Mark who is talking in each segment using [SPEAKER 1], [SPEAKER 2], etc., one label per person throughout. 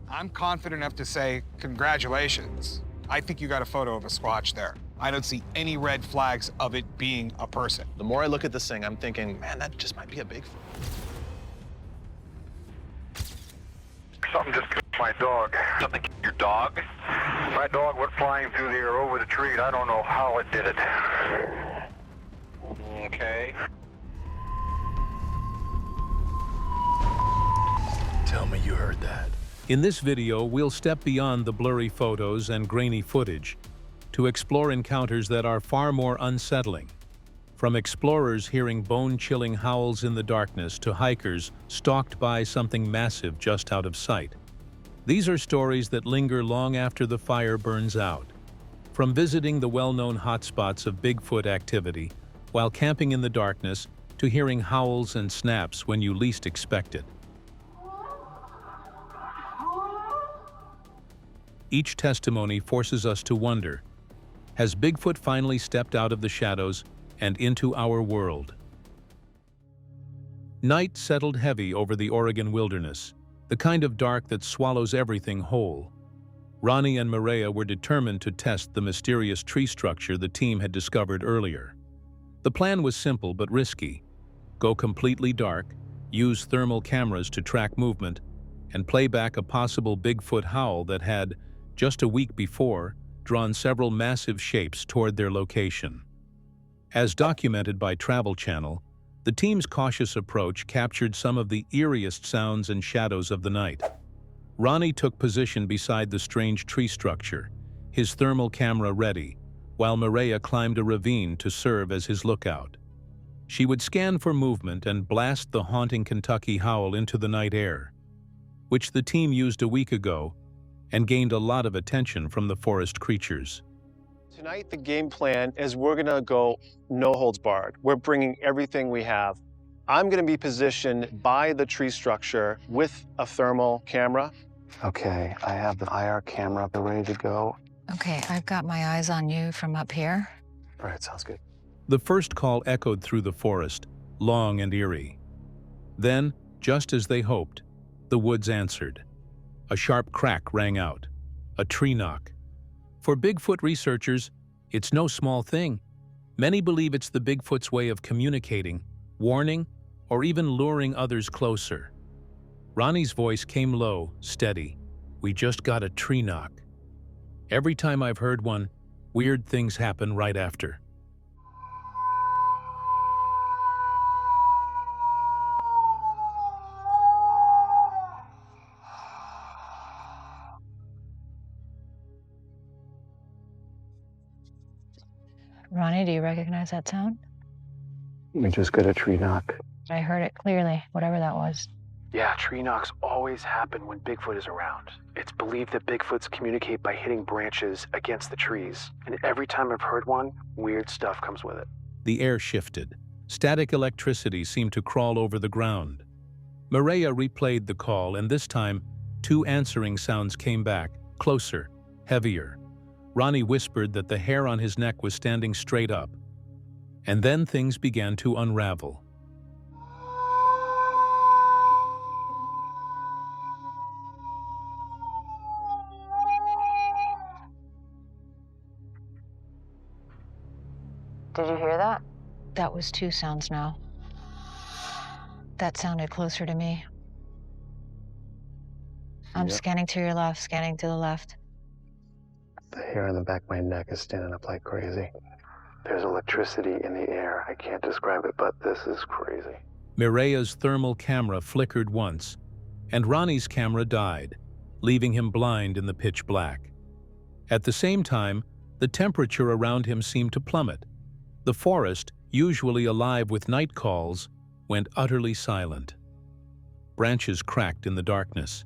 [SPEAKER 1] I'm confident enough to say, congratulations. I think you got a photo of a Squatch there. I don't see any red flags of it being a person.
[SPEAKER 2] The more I look at this thing, I'm thinking, man, that just might be a Bigfoot.
[SPEAKER 3] Something just killed my dog.
[SPEAKER 4] Something killed your dog?
[SPEAKER 3] My dog went flying through the air over the tree, and I don't know how it did it.
[SPEAKER 4] Okay.
[SPEAKER 2] Tell me you heard that.
[SPEAKER 5] In this video, we'll step beyond the blurry photos and grainy footage to explore encounters that are far more unsettling. From explorers hearing bone-chilling howls in the darkness to hikers stalked by something massive just out of sight. These are stories that linger long after the fire burns out. From visiting the well-known hotspots of Bigfoot activity while camping in the darkness to hearing howls and snaps when you least expect it. Each testimony forces us to wonder, has Bigfoot finally stepped out of the shadows and into our world? Night settled heavy over the Oregon wilderness, the kind of dark that swallows everything whole. Ronnie and Maria were determined to test the mysterious tree structure the team had discovered earlier. The plan was simple but risky. Go completely dark, use thermal cameras to track movement, and play back a possible Bigfoot howl that had, just a week before, drawn several massive shapes toward their location. As documented by Travel Channel, the team's cautious approach captured some of the eeriest sounds and shadows of the night. Ronnie took position beside the strange tree structure, his thermal camera ready, while Maria climbed a ravine to serve as his lookout. She would scan for movement and blast the haunting Kentucky howl into the night air, which the team used a week ago and gained a lot of attention from the forest creatures.
[SPEAKER 6] Tonight, the game plan is we're gonna go no holds barred. We're bringing everything we have. I'm gonna be positioned by the tree structure with a thermal camera.
[SPEAKER 7] Okay, I have the IR camera up and ready to go.
[SPEAKER 8] Okay, I've got my eyes on you from up here.
[SPEAKER 7] All right, sounds good.
[SPEAKER 5] The first call echoed through the forest, long and eerie. Then, just as they hoped, the woods answered. A sharp crack rang out, a tree knock. For Bigfoot researchers, it's no small thing. Many believe it's the Bigfoot's way of communicating, warning, or even luring others closer. Ronnie's voice came low, steady. We just got a tree knock. Every time I've heard one, weird things happen right after.
[SPEAKER 8] Ronnie, do you recognize that sound?
[SPEAKER 7] We just got a tree knock.
[SPEAKER 8] I heard it clearly, whatever that was.
[SPEAKER 7] Yeah, tree knocks always happen when Bigfoot is around. It's believed that Bigfoots communicate by hitting branches against the trees. And every time I've heard one, weird stuff comes with it.
[SPEAKER 5] The air shifted. Static electricity seemed to crawl over the ground. Maria replayed the call, and this time, two answering sounds came back, closer, heavier. Ronnie whispered that the hair on his neck was standing straight up. And then things began to unravel.
[SPEAKER 8] Did you hear that? That was two sounds now. That sounded closer to me. I'm scanning to your left, scanning to the left.
[SPEAKER 7] The hair on the back of my neck is standing up like crazy. There's electricity in the air. I can't describe it, but this is crazy.
[SPEAKER 5] Maria's thermal camera flickered once, and Ronnie's camera died, leaving him blind in the pitch black. At the same time, the temperature around him seemed to plummet. The forest, usually alive with night calls, went utterly silent. Branches cracked in the darkness.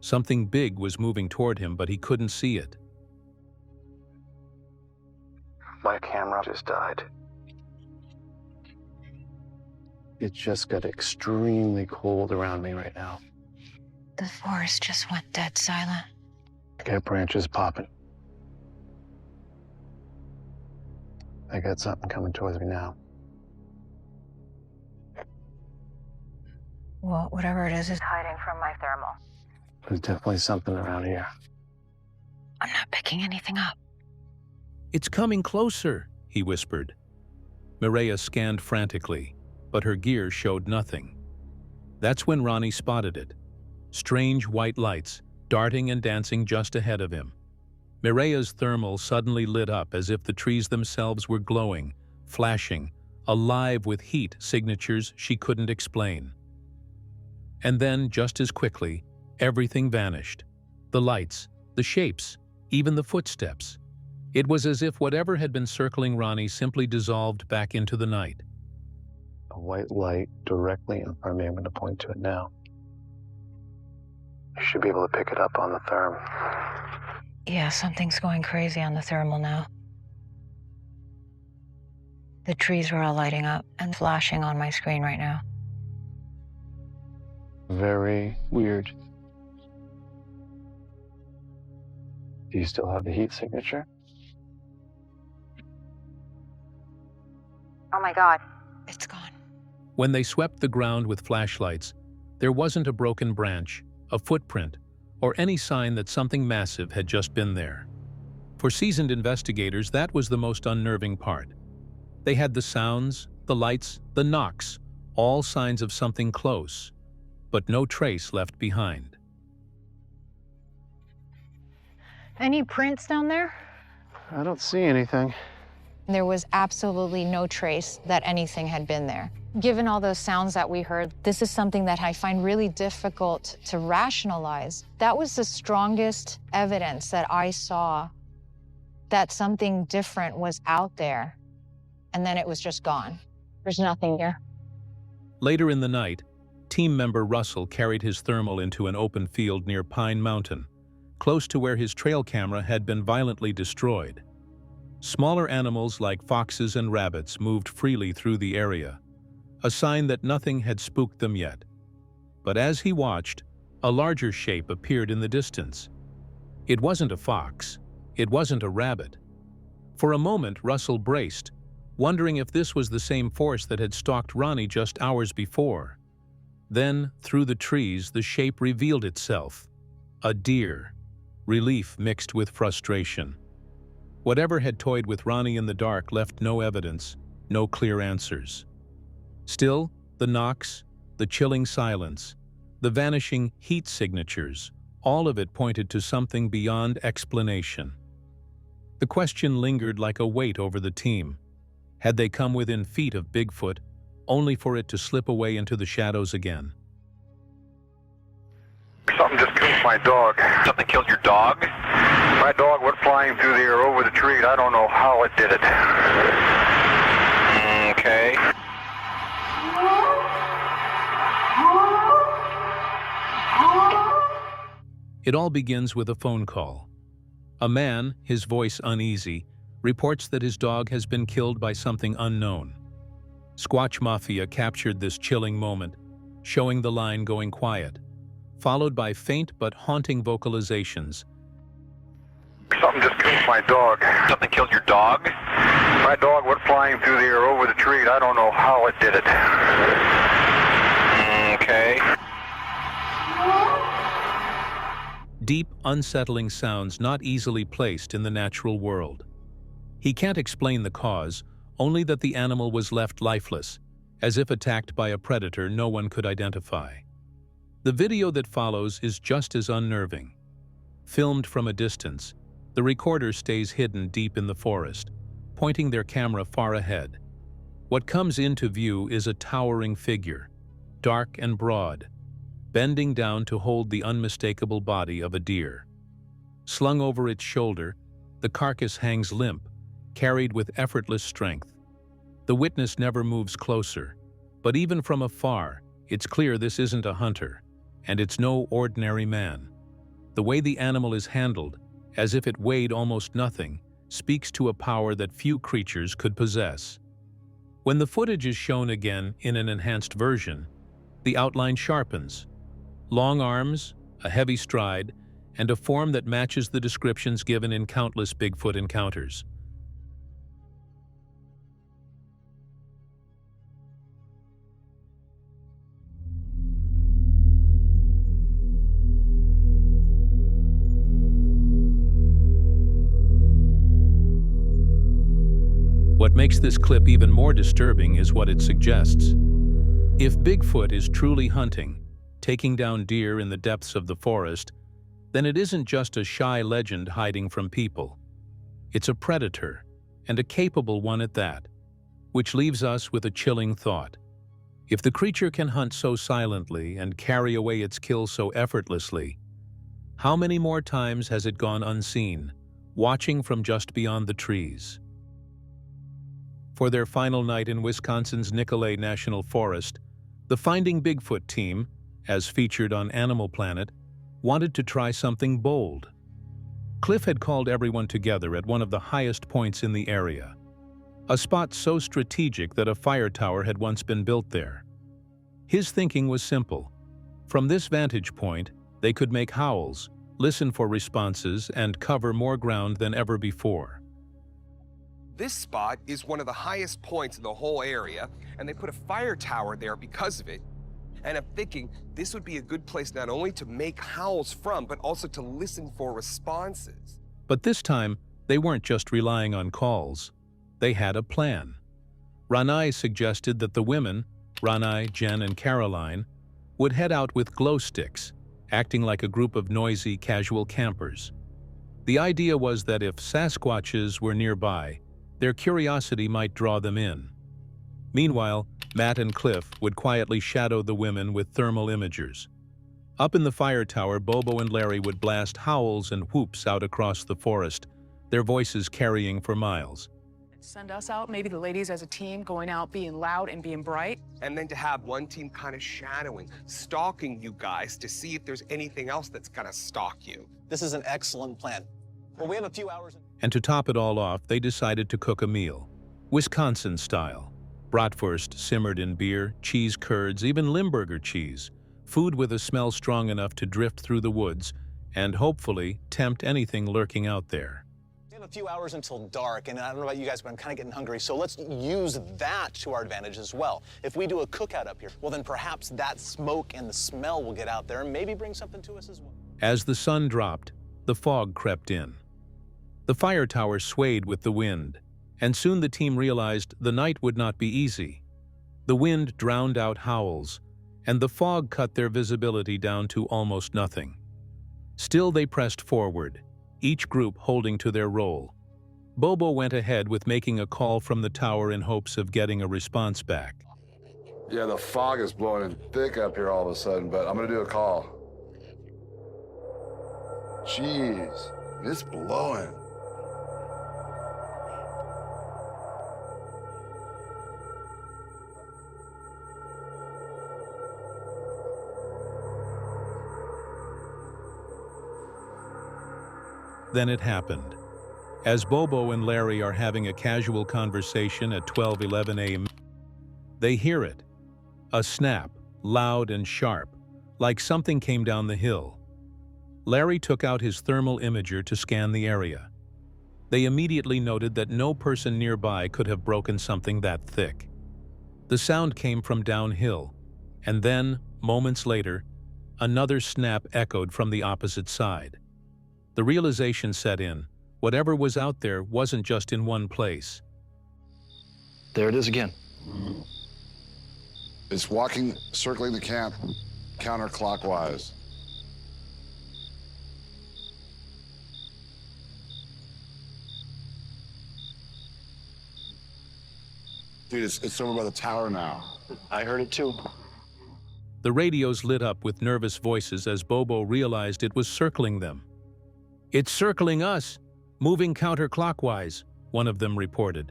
[SPEAKER 5] Something big was moving toward him, but he couldn't see it.
[SPEAKER 7] My camera just died. It just got extremely cold around me right now.
[SPEAKER 8] The forest just went dead silent.
[SPEAKER 7] I got branches popping. I got something coming towards me now.
[SPEAKER 8] Well, whatever it is hiding from my thermal.
[SPEAKER 6] There's definitely something around here.
[SPEAKER 8] I'm not picking anything up.
[SPEAKER 5] "It's coming closer," he whispered. Mireya scanned frantically, but her gear showed nothing. That's when Ronnie spotted it. Strange white lights, darting and dancing just ahead of him. Mireya's thermal suddenly lit up as if the trees themselves were glowing, flashing, alive with heat signatures she couldn't explain. And then, just as quickly, everything vanished. The lights, the shapes, even the footsteps. It was as if whatever had been circling Ronnie simply dissolved back into the night.
[SPEAKER 6] A white light directly in front of me. I'm going to point to it now. You should be able to pick it up on the therm.
[SPEAKER 8] Yeah, something's going crazy on the thermal now. The trees were all lighting up and flashing on my screen right now.
[SPEAKER 6] Very weird. Do you still have the heat signature?
[SPEAKER 8] Oh my God. It's gone.
[SPEAKER 5] When they swept the ground with flashlights, there wasn't a broken branch, a footprint, or any sign that something massive had just been there. For seasoned investigators, that was the most unnerving part. They had the sounds, the lights, the knocks, all signs of something close, but no trace left behind.
[SPEAKER 8] Any prints down there?
[SPEAKER 6] I don't see anything.
[SPEAKER 8] There was absolutely no trace that anything had been there. Given all those sounds that we heard, this is something that I find really difficult to rationalize. That was the strongest evidence that I saw that something different was out there, and then it was just gone. There's nothing here.
[SPEAKER 5] Later in the night, team member Russell carried his thermal into an open field near Pine Mountain, close to where his trail camera had been violently destroyed. Smaller animals like foxes and rabbits moved freely through the area, a sign that nothing had spooked them yet. But as he watched, a larger shape appeared in the distance. It wasn't a fox. It wasn't a rabbit. For a moment, Russell braced, wondering if this was the same force that had stalked Ronnie just hours before. Then, through the trees, the shape revealed itself. A deer. Relief mixed with frustration. Whatever had toyed with Ronnie in the dark left no evidence, no clear answers. Still, the knocks, the chilling silence, the vanishing heat signatures, all of it pointed to something beyond explanation. The question lingered like a weight over the team. Had they come within feet of Bigfoot, only for it to slip away into the shadows again?
[SPEAKER 3] Something just killed my dog.
[SPEAKER 2] Something killed your dog?
[SPEAKER 3] My dog went flying through the air over the tree. I don't know how it did it.
[SPEAKER 2] Okay.
[SPEAKER 5] It all begins with a phone call. A man, his voice uneasy, reports that his dog has been killed by something unknown. Squatch Mafia captured this chilling moment, showing the line going quiet, followed by faint but haunting vocalizations.
[SPEAKER 3] Something just killed my dog.
[SPEAKER 2] Something killed your dog?
[SPEAKER 3] My dog went flying through the air over the tree. I don't know how it did it.
[SPEAKER 2] Okay.
[SPEAKER 5] Deep, unsettling sounds not easily placed in the natural world. He can't explain the cause, only that the animal was left lifeless, as if attacked by a predator no one could identify. The video that follows is just as unnerving. Filmed from a distance, the recorder stays hidden deep in the forest, pointing their camera far ahead. What comes into view is a towering figure, dark and broad, bending down to hold the unmistakable body of a deer. Slung over its shoulder, the carcass hangs limp, carried with effortless strength. The witness never moves closer, but even from afar, it's clear this isn't a hunter, and it's no ordinary man. The way the animal is handled, as if it weighed almost nothing, speaks to a power that few creatures could possess. When the footage is shown again in an enhanced version, the outline sharpens. Long arms, a heavy stride, and a form that matches the descriptions given in countless Bigfoot encounters. What makes this clip even more disturbing is what it suggests. If Bigfoot is truly hunting, taking down deer in the depths of the forest, then it isn't just a shy legend hiding from people. It's a predator, and a capable one at that, which leaves us with a chilling thought. If the creature can hunt so silently and carry away its kill so effortlessly, how many more times has it gone unseen, watching from just beyond the trees? For their final night in Wisconsin's Nicolet National Forest, the Finding Bigfoot team, as featured on Animal Planet, wanted to try something bold. Cliff had called everyone together at one of the highest points in the area, a spot so strategic that a fire tower had once been built there. His thinking was simple. From this vantage point, they could make howls, listen for responses, and cover more ground than ever before.
[SPEAKER 1] This spot is one of the highest points in the whole area, and they put a fire tower there because of it. And I'm thinking this would be a good place not only to make howls from, but also to listen for responses.
[SPEAKER 5] But this time, they weren't just relying on calls. They had a plan. Ranai suggested that the women, Ranai, Jen, and Caroline, would head out with glow sticks, acting like a group of noisy, casual campers. The idea was that if Sasquatches were nearby, their curiosity might draw them in. Meanwhile, Matt and Cliff would quietly shadow the women with thermal imagers. Up in the fire tower, Bobo and Larry would blast howls and whoops out across the forest, their voices carrying for miles.
[SPEAKER 4] Send us out, maybe the ladies as a team, going out, being loud and being bright.
[SPEAKER 1] And then to have one team kind of shadowing, stalking you guys to see if there's anything else that's gonna stalk you.
[SPEAKER 9] This is an excellent plan. Well, we have a few hours.
[SPEAKER 5] And to top it all off, they decided to cook a meal, Wisconsin style. Bratwurst simmered in beer, cheese curds, even Limburger cheese, food with a smell strong enough to drift through the woods and hopefully tempt anything lurking out there.
[SPEAKER 9] We have a few hours until dark, and I don't know about you guys, but I'm kind of getting hungry, so let's use that to our advantage as well. If we do a cookout up here, well then perhaps that smoke and the smell will get out there and maybe bring something to us as well.
[SPEAKER 5] As the sun dropped, the fog crept in. The fire tower swayed with the wind, and soon the team realized the night would not be easy. The wind drowned out howls, and the fog cut their visibility down to almost nothing. Still, they pressed forward, each group holding to their role. Bobo went ahead with making a call from the tower in hopes of getting a response back.
[SPEAKER 10] Yeah, the fog is blowing in thick up here all of a sudden, but I'm gonna do a call. Jeez, it's blowing.
[SPEAKER 5] Then it happened. As Bobo and Larry are having a casual conversation at 12:11 a.m., they hear it. A snap, loud and sharp, like something came down the hill. Larry took out his thermal imager to scan the area. They immediately noted that no person nearby could have broken something that thick. The sound came from downhill, and then, moments later, another snap echoed from the opposite side. The realization set in. Whatever was out there wasn't just in one place.
[SPEAKER 7] There it is again.
[SPEAKER 10] It's walking, circling the camp, counterclockwise. Dude, it's over by the tower now.
[SPEAKER 7] I heard it too.
[SPEAKER 5] The radios lit up with nervous voices as Bobo realized it was circling them. "It's circling us, moving counterclockwise," one of them reported.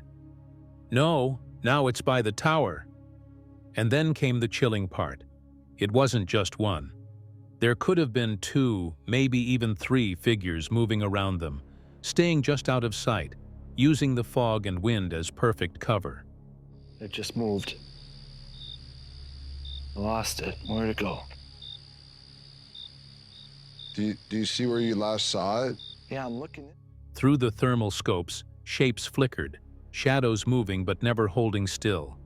[SPEAKER 5] "No, now it's by the tower." And then came the chilling part. It wasn't just one. There could have been 2, maybe even 3 figures moving around them, staying just out of sight, using the fog and wind as perfect cover.
[SPEAKER 7] It just moved. I lost it. Where'd it go?
[SPEAKER 10] Do you see where you last saw it?
[SPEAKER 7] Yeah, I'm looking.
[SPEAKER 5] Through the thermal scopes, shapes flickered, shadows moving but never holding still.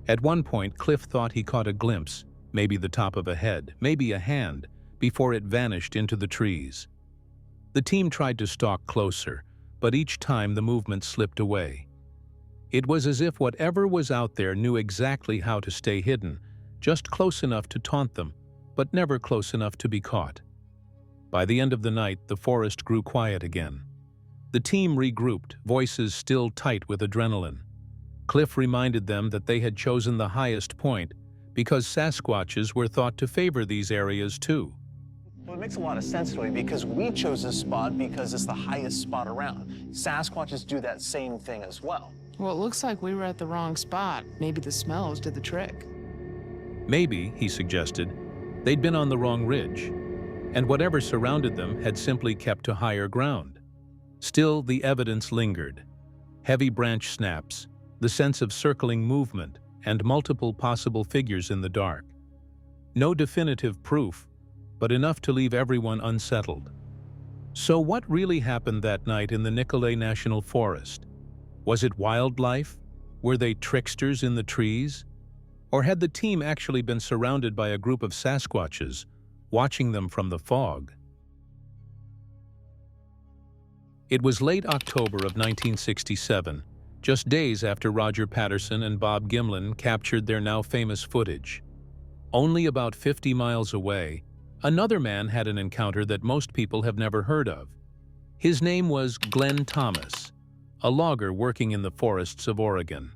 [SPEAKER 5] At one point, Cliff thought he caught a glimpse, maybe the top of a head, maybe a hand, before it vanished into the trees. The team tried to stalk closer, but each time the movement slipped away. It was as if whatever was out there knew exactly how to stay hidden, just close enough to taunt them, but never close enough to be caught. By the end of the night, the forest grew quiet again. The team regrouped, voices still tight with adrenaline. Cliff reminded them that they had chosen the highest point because Sasquatches were thought to favor these areas too.
[SPEAKER 9] Well, it makes a lot of sense to me because we chose this spot because it's the highest spot around. Sasquatches do that same thing as well.
[SPEAKER 4] Well, it looks like we were at the wrong spot. Maybe the smells did the trick.
[SPEAKER 5] Maybe, he suggested, they'd been on the wrong ridge, and whatever surrounded them had simply kept to higher ground. Still, the evidence lingered. Heavy branch snaps, the sense of circling movement, and multiple possible figures in the dark. No definitive proof, but enough to leave everyone unsettled. So what really happened that night in the Nicolet National Forest? Was it wildlife? Were they tricksters in the trees? Or had the team actually been surrounded by a group of Sasquatches, watching them from the fog? It was late October of 1967, just days after Roger Patterson and Bob Gimlin captured their now famous footage. Only about 50 miles away, another man had an encounter that most people have never heard of. His name was Glenn Thomas, a logger working in the forests of Oregon.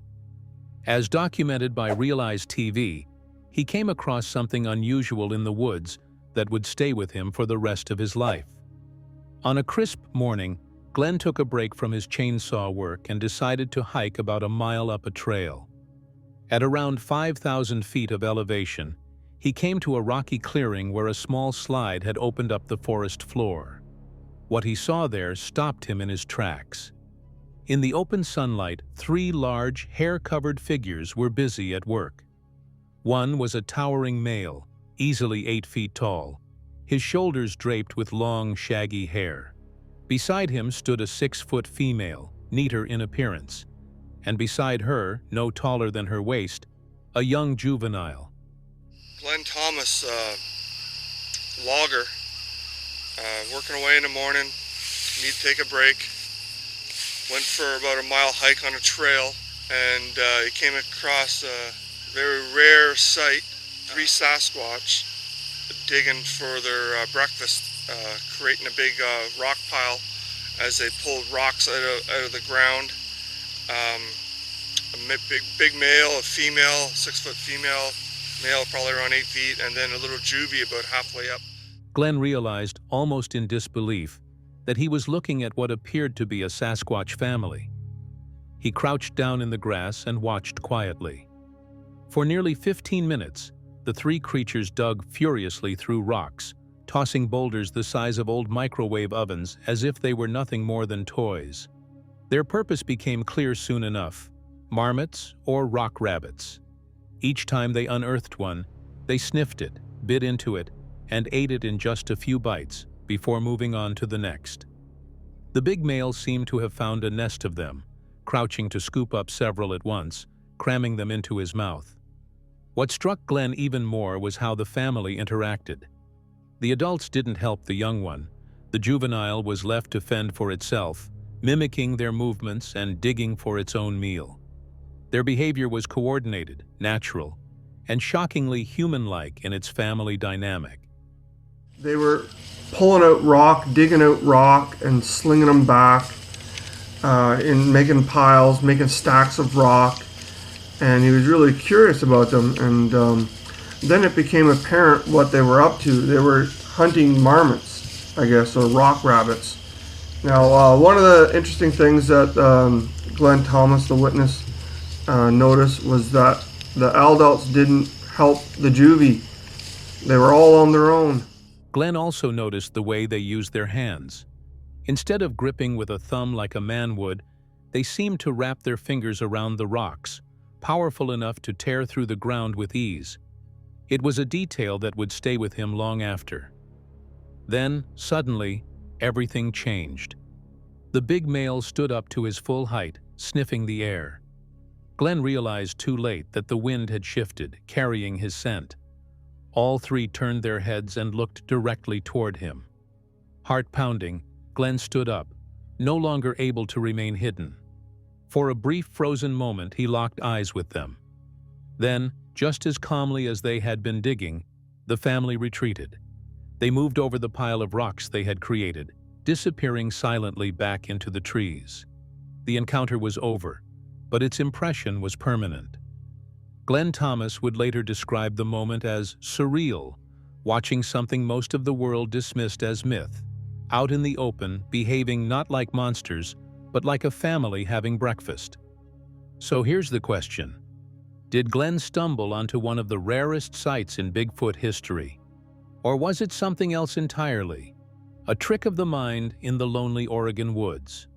[SPEAKER 5] As documented by Realize TV, he came across something unusual in the woods that would stay with him for the rest of his life. On a crisp morning, Glenn took a break from his chainsaw work and decided to hike about a mile up a trail. At around 5,000 feet of elevation, he came to a rocky clearing where a small slide had opened up the forest floor. What he saw there stopped him in his tracks. In the open sunlight, 3 large, hair-covered figures were busy at work. One was a towering male, easily 8 feet tall, his shoulders draped with long, shaggy hair. Beside him stood a 6-foot female, neater in appearance, and beside her, no taller than her waist, a young juvenile.
[SPEAKER 11] Glenn Thomas, logger, working away in the morning, need to take a break. Went for about a mile hike on a trail, and he came across a very rare sight, 3 Sasquatch digging for their breakfast, creating a big rock pile as they pulled rocks out of the ground. A big male, a female, 6-foot female, male probably around 8 feet, and then a little juvie about halfway up.
[SPEAKER 5] Glenn realized, almost in disbelief, that he was looking at what appeared to be a Sasquatch family. He crouched down in the grass and watched quietly. For nearly 15 minutes, the 3 creatures dug furiously through rocks, tossing boulders the size of old microwave ovens as if they were nothing more than toys. Their purpose became clear soon enough: marmots or rock rabbits. Each time they unearthed one, they sniffed it, bit into it, and ate it in just a few bites before moving on to the next. The big male seemed to have found a nest of them, crouching to scoop up several at once, cramming them into his mouth. What struck Glenn even more was how the family interacted. The adults didn't help the young one. The juvenile was left to fend for itself, mimicking their movements and digging for its own meal. Their behavior was coordinated, natural, and shockingly human-like in its family dynamic.
[SPEAKER 12] They were pulling out rock, digging out rock, and slinging them back, in making piles, making stacks of rock, and he was really curious about them. And then it became apparent what they were up to. They were hunting marmots, I guess, or rock rabbits. Now, one of the interesting things that Glenn Thomas, the witness, noticed was that the adults didn't help the juvie. They were all on their own.
[SPEAKER 5] Glenn also noticed the way they used their hands. Instead of gripping with a thumb like a man would, they seemed to wrap their fingers around the rocks, powerful enough to tear through the ground with ease. It was a detail that would stay with him long after. Then, suddenly, everything changed. The big male stood up to his full height, sniffing the air. Glenn realized too late that the wind had shifted, carrying his scent. All 3 turned their heads and looked directly toward him. Heart pounding, Glenn stood up, no longer able to remain hidden. For a brief frozen moment, he locked eyes with them. Then, just as calmly as they had been digging, the family retreated. They moved over the pile of rocks they had created, disappearing silently back into the trees. The encounter was over, but its impression was permanent. Glenn Thomas would later describe the moment as surreal, watching something most of the world dismissed as myth, out in the open, behaving not like monsters, but like a family having breakfast. So here's the question. Did Glenn stumble onto one of the rarest sights in Bigfoot history? Or was it something else entirely? A trick of the mind in the lonely Oregon woods.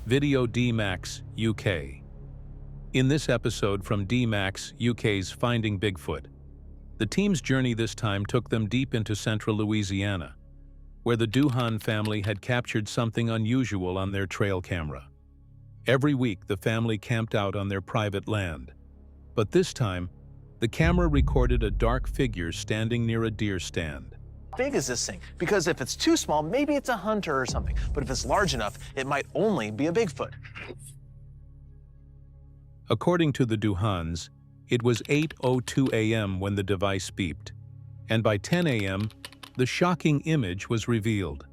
[SPEAKER 5] Video D-Max, UK. In this episode from D-Max, UK's Finding Bigfoot, the team's journey this time took them deep into central Louisiana, where the Duhan family had captured something unusual on their trail camera. Every week, the family camped out on their private land. But this time, the camera recorded a dark figure standing near a deer stand.
[SPEAKER 9] How big is this thing? Because if it's too small, maybe it's a hunter or something. But if it's large enough, it might only be a Bigfoot.
[SPEAKER 5] According to the Duhans, it was 8:02 a.m. when the device beeped, and by 10 a.m., the shocking image was revealed.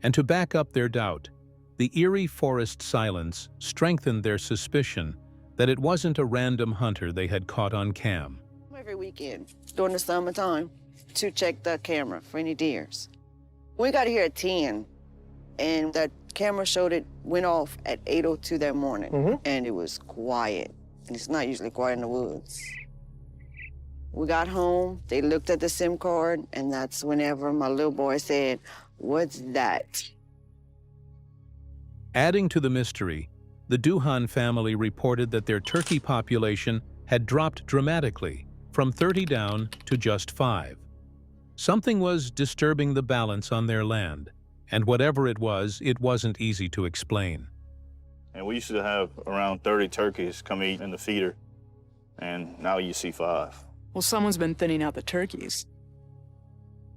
[SPEAKER 5] And to back up their doubt, the eerie forest silence strengthened their suspicion that it wasn't a random hunter they had caught on cam.
[SPEAKER 13] Every weekend during the summertime to check the camera for any deers. We got here at 10, and the camera showed it went off at 8:02 that morning, and it was quiet. And it's not usually quiet in the woods. We got home, they looked at the SIM card, and that's whenever my little boy said, "What's that?"
[SPEAKER 5] Adding to the mystery, the Duhan family reported that their turkey population had dropped dramatically, from 30 down to just 5. Something was disturbing the balance on their land, and whatever it wasn't easy to explain.
[SPEAKER 14] And we used to have around 30 turkeys come eat in the feeder, and now you see 5.
[SPEAKER 4] Well, someone's been thinning out the turkeys.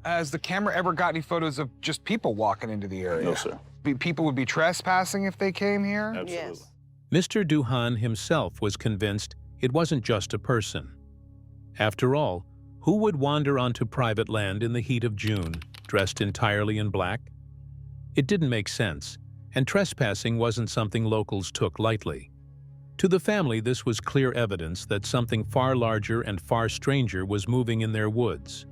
[SPEAKER 15] Has the camera ever got any photos of just people walking into the area?
[SPEAKER 14] No, sir.
[SPEAKER 15] People would be trespassing if they came here?
[SPEAKER 14] Absolutely.
[SPEAKER 13] Yes.
[SPEAKER 5] Mr. Duhan himself was convinced it wasn't just a person. After all, who would wander onto private land in the heat of June, dressed entirely in black? It didn't make sense, and trespassing wasn't something locals took lightly. To the family, this was clear evidence that something far larger and far stranger was moving in their woods.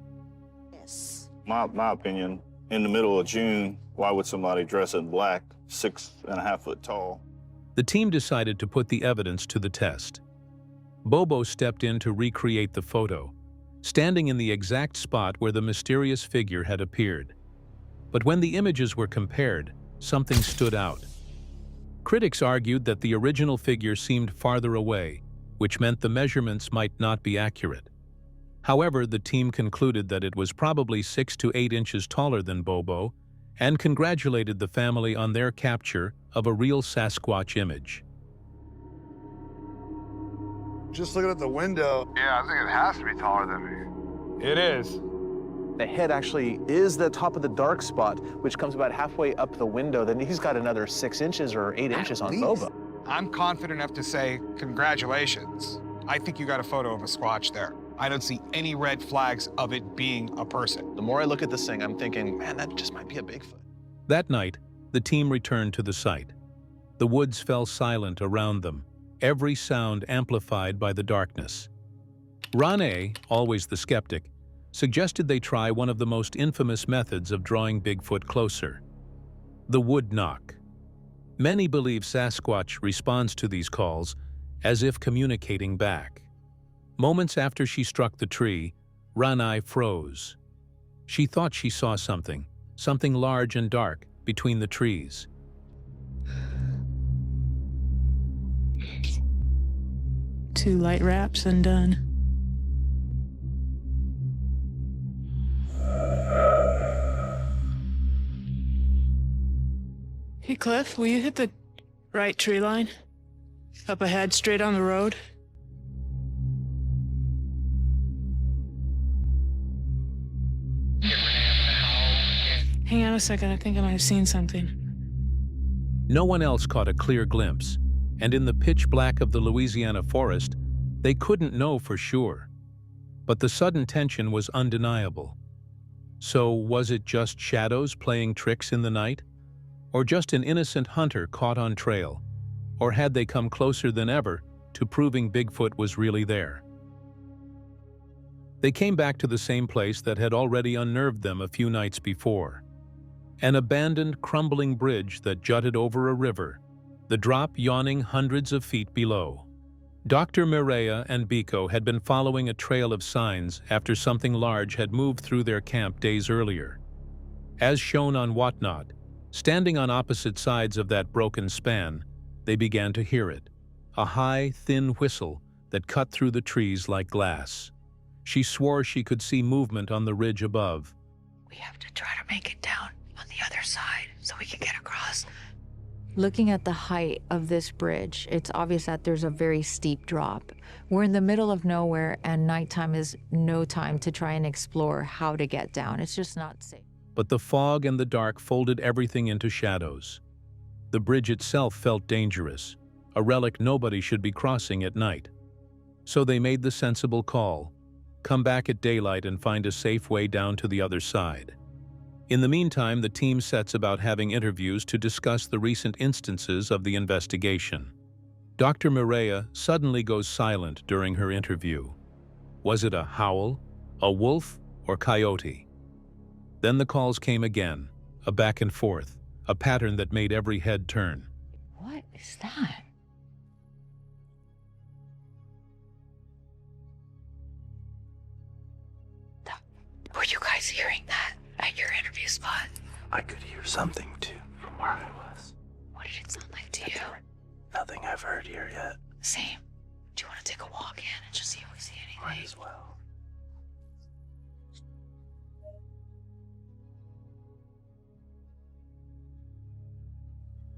[SPEAKER 13] Yes.
[SPEAKER 14] My opinion, in the middle of June, why would somebody dress in black, 6.5 foot tall?
[SPEAKER 5] The team decided to put the evidence to the test. Bobo stepped in to recreate the photo, standing in the exact spot where the mysterious figure had appeared. But when the images were compared, something stood out. Critics argued that the original figure seemed farther away, which meant the measurements might not be accurate. However, the team concluded that it was probably 6 to 8 inches taller than Bobo, and congratulated the family on their capture of a real Sasquatch image.
[SPEAKER 10] Just looking at the window.
[SPEAKER 3] Yeah, I think it has to be taller than me.
[SPEAKER 15] It is.
[SPEAKER 9] The head actually is the top of the dark spot, which comes about halfway up the window. Then he's got another 6 inches or 8 inches on Bobo.
[SPEAKER 15] I'm confident enough to say congratulations. I think you got a photo of a Squatch there. I don't see any red flags of it being a person.
[SPEAKER 9] The more I look at this thing, I'm thinking, man, that just might be a Bigfoot.
[SPEAKER 5] That night, the team returned to the site. The woods fell silent around them, every sound amplified by the darkness. Rane, always the skeptic, suggested they try one of the most infamous methods of drawing Bigfoot closer: the wood knock. Many believe Sasquatch responds to these calls as if communicating back. Moments after she struck the tree, Rane froze. She thought she saw something large and dark between the trees.
[SPEAKER 4] 2 light wraps and done. Hey, Cliff, will you hit the right tree line? Up ahead, straight on the road? Hang on a second, I think I might have seen something.
[SPEAKER 5] No one else caught a clear glimpse, and in the pitch black of the Louisiana forest, they couldn't know for sure. But the sudden tension was undeniable. So was it just shadows playing tricks in the night? Or just an innocent hunter caught on trail? Or had they come closer than ever to proving Bigfoot was really there? They came back to the same place that had already unnerved them a few nights before. An abandoned, crumbling bridge that jutted over a river, the drop yawning hundreds of feet below. Dr. Mireya and Biko had been following a trail of signs after something large had moved through their camp days earlier. As shown on Whatnot, standing on opposite sides of that broken span, they began to hear it, a high, thin whistle that cut through the trees like glass. She swore she could see movement on the ridge above.
[SPEAKER 8] We have to try to make it down on the other side so we can get across. Looking at the height of this bridge, it's obvious that there's a very steep drop. We're in the middle of nowhere, and nighttime is no time to try and explore how to get down. It's just not safe.
[SPEAKER 5] But the fog and the dark folded everything into shadows. The bridge itself felt dangerous, a relic nobody should be crossing at night. So they made the sensible call: come back at daylight and find a safe way down to the other side. In the meantime, the team sets about having interviews to discuss the recent instances of the investigation. Dr. Mireya suddenly goes silent during her interview. Was it a howl, a wolf, or coyote? Then the calls came again, a back and forth, a pattern that made every head turn.
[SPEAKER 8] What is that? Were you guys hearing that at your interview spot?
[SPEAKER 16] I could hear something too from where I was.
[SPEAKER 8] What did it sound like to you?
[SPEAKER 16] Nothing I've heard here yet.
[SPEAKER 8] Same. Do you want to take a walk in and just see if we see anything?
[SPEAKER 16] Might as well.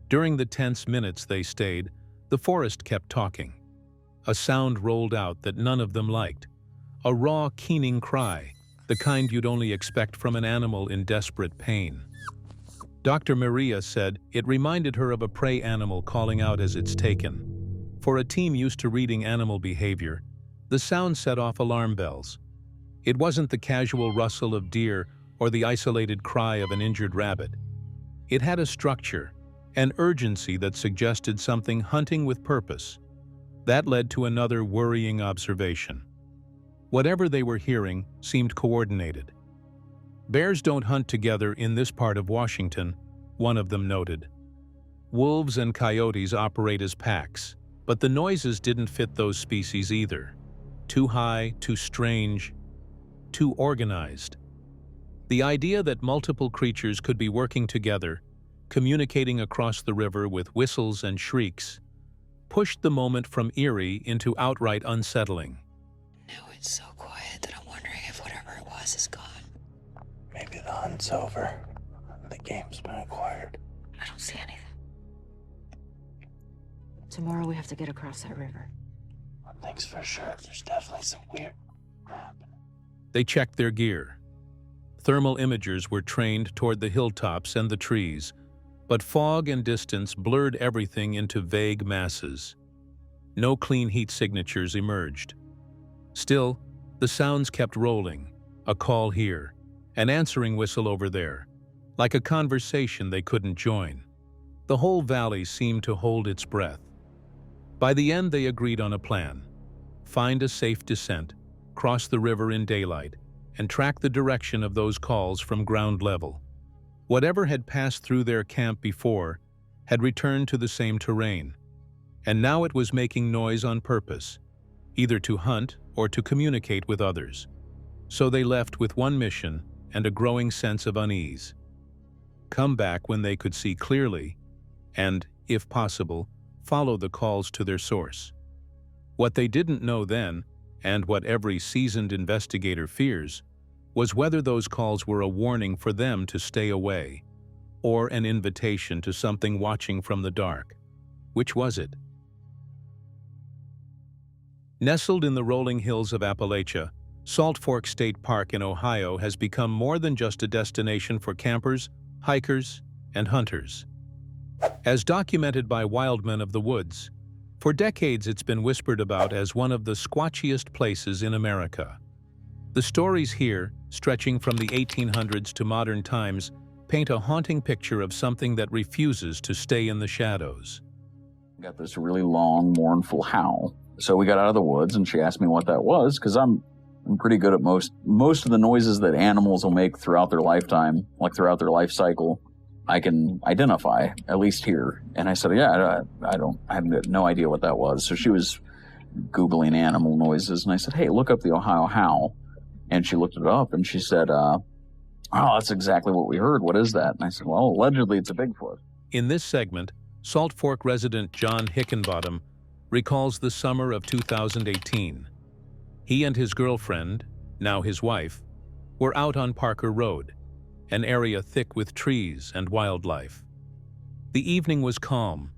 [SPEAKER 5] During the tense minutes they stayed, the forest kept talking. A sound rolled out that none of them liked. A raw, keening cry, the kind you'd only expect from an animal in desperate pain. Dr. Mireya said it reminded her of a prey animal calling out as it's taken. For a team used to reading animal behavior, the sound set off alarm bells. It wasn't the casual rustle of deer or the isolated cry of an injured rabbit. It had a structure, an urgency that suggested something hunting with purpose. That led to another worrying observation. Whatever they were hearing seemed coordinated. Bears don't hunt together in this part of Washington, one of them noted. Wolves and coyotes operate as packs, but the noises didn't fit those species either. Too high, too strange, too organized. The idea that multiple creatures could be working together, communicating across the river with whistles and shrieks, pushed the moment from eerie into outright unsettling.
[SPEAKER 8] Now it's so quiet that I'm wondering if whatever it was is gone.
[SPEAKER 16] Maybe the hunt's over. The game's been acquired.
[SPEAKER 8] I don't see anything. Tomorrow we have to get across that river.
[SPEAKER 16] One thing's for sure, there's definitely some weird happening.
[SPEAKER 5] They checked their gear. Thermal imagers were trained toward the hilltops and the trees, but fog and distance blurred everything into vague masses. No clean heat signatures emerged. Still, the sounds kept rolling, a call here, an answering whistle over there, like a conversation they couldn't join. The whole valley seemed to hold its breath. By the end, they agreed on a plan. Find a safe descent, cross the river in daylight, and track the direction of those calls from ground level. Whatever had passed through their camp before had returned to the same terrain, and now it was making noise on purpose, either to hunt or to communicate with others. So they left with one mission and a growing sense of unease. Come back when they could see clearly and, if possible, follow the calls to their source. What they didn't know then, and what every seasoned investigator fears, was whether those calls were a warning for them to stay away, or an invitation to something watching from the dark. Which was it? Nestled in the rolling hills of Appalachia, Salt Fork State Park in Ohio has become more than just a destination for campers, hikers, and hunters. As documented by wildmen of the woods, for decades it's been whispered about as one of the squatchiest places in America. The stories here, stretching from the 1800s to modern times, paint a haunting picture of something that refuses to stay in the shadows.
[SPEAKER 17] Got this really long, mournful howl. So we got out of the woods, and she asked me what that was, because I'm pretty good at most of the noises that animals will make throughout their lifetime, like throughout their life cycle, I can identify, at least here. And I said, yeah, I have no idea what that was. So she was Googling animal noises, and I said, hey, look up the Ohio howl. And she looked it up, and she said, oh, that's exactly what we heard. What is that? And I said, well, allegedly it's a Bigfoot.
[SPEAKER 5] In this segment, Salt Fork resident John Hickenbottom recalls the summer of 2018. He and his girlfriend, now his wife, were out on Parker Road, an area thick with trees and wildlife. The evening was calm,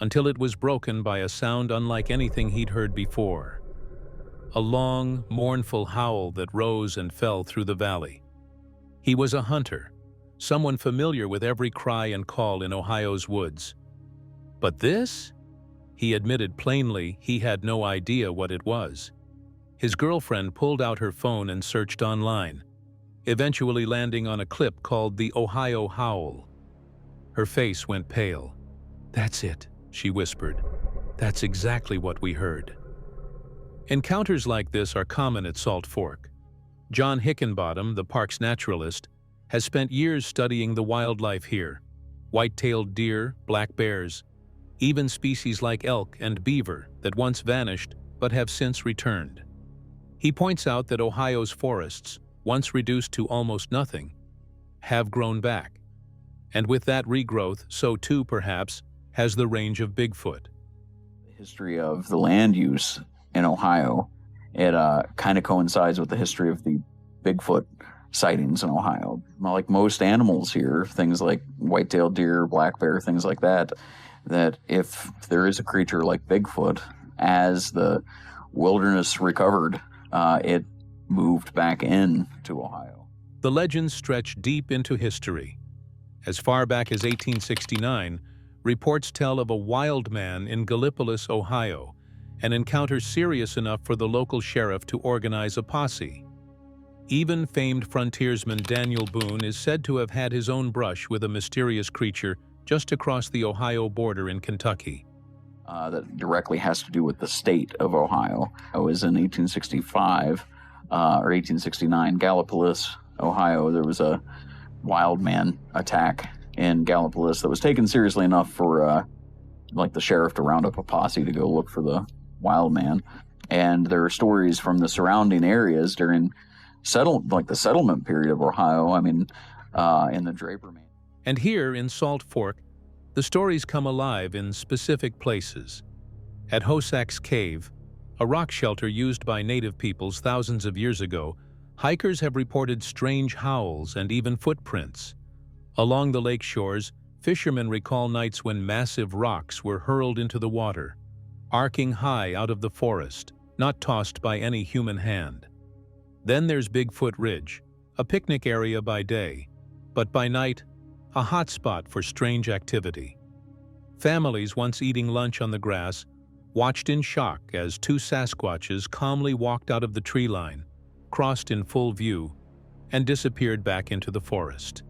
[SPEAKER 5] until it was broken by a sound unlike anything he'd heard before. A long, mournful howl that rose and fell through the valley. He was a hunter, someone familiar with every cry and call in Ohio's woods. But this? He admitted plainly he had no idea what it was. His girlfriend pulled out her phone and searched online, eventually landing on a clip called the Ohio Howl. Her face went pale. "That's it," she whispered. "That's exactly what we heard." Encounters like this are common at Salt Fork. John Hickenbottom, the park's naturalist, has spent years studying the wildlife here: white-tailed deer, black bears, even species like elk and beaver that once vanished but have since returned. He points out that Ohio's forests, once reduced to almost nothing, have grown back. And with that regrowth, so too, perhaps, has the range of Bigfoot.
[SPEAKER 17] The history of the land use in Ohio, it kind of coincides with the history of the Bigfoot sightings in Ohio. Like most animals here, things like white-tailed deer, black bear, things like that, that if there is a creature like Bigfoot, as the wilderness recovered, it moved back in to Ohio.
[SPEAKER 5] The legends stretch deep into history. As far back as 1869, reports tell of a wild man in Gallipolis, Ohio, an encounter serious enough for the local sheriff to organize a posse. Even famed frontiersman Daniel Boone is said to have had his own brush with a mysterious creature just across the Ohio border in Kentucky.
[SPEAKER 17] That directly has to do with the state of Ohio. It was in 1865 or 1869, Gallipolis, Ohio. There was a wild man attack in Gallipolis that was taken seriously enough for like the sheriff to round up a posse to go look for the wild man. And there are stories from the surrounding areas during the settlement period of Ohio. I mean, in the Draper Man.
[SPEAKER 5] And here in Salt Fork, the stories come alive in specific places. At Hosak's Cave, a rock shelter used by native peoples thousands of years ago, hikers have reported strange howls and even footprints. Along the lake shores, fishermen recall nights when massive rocks were hurled into the water, arcing high out of the forest, not tossed by any human hand. Then there's Bigfoot Ridge, a picnic area by day, but by night, a hot spot for strange activity. Families once eating lunch on the grass watched in shock as two Sasquatches calmly walked out of the tree line, crossed in full view, and disappeared back into the forest.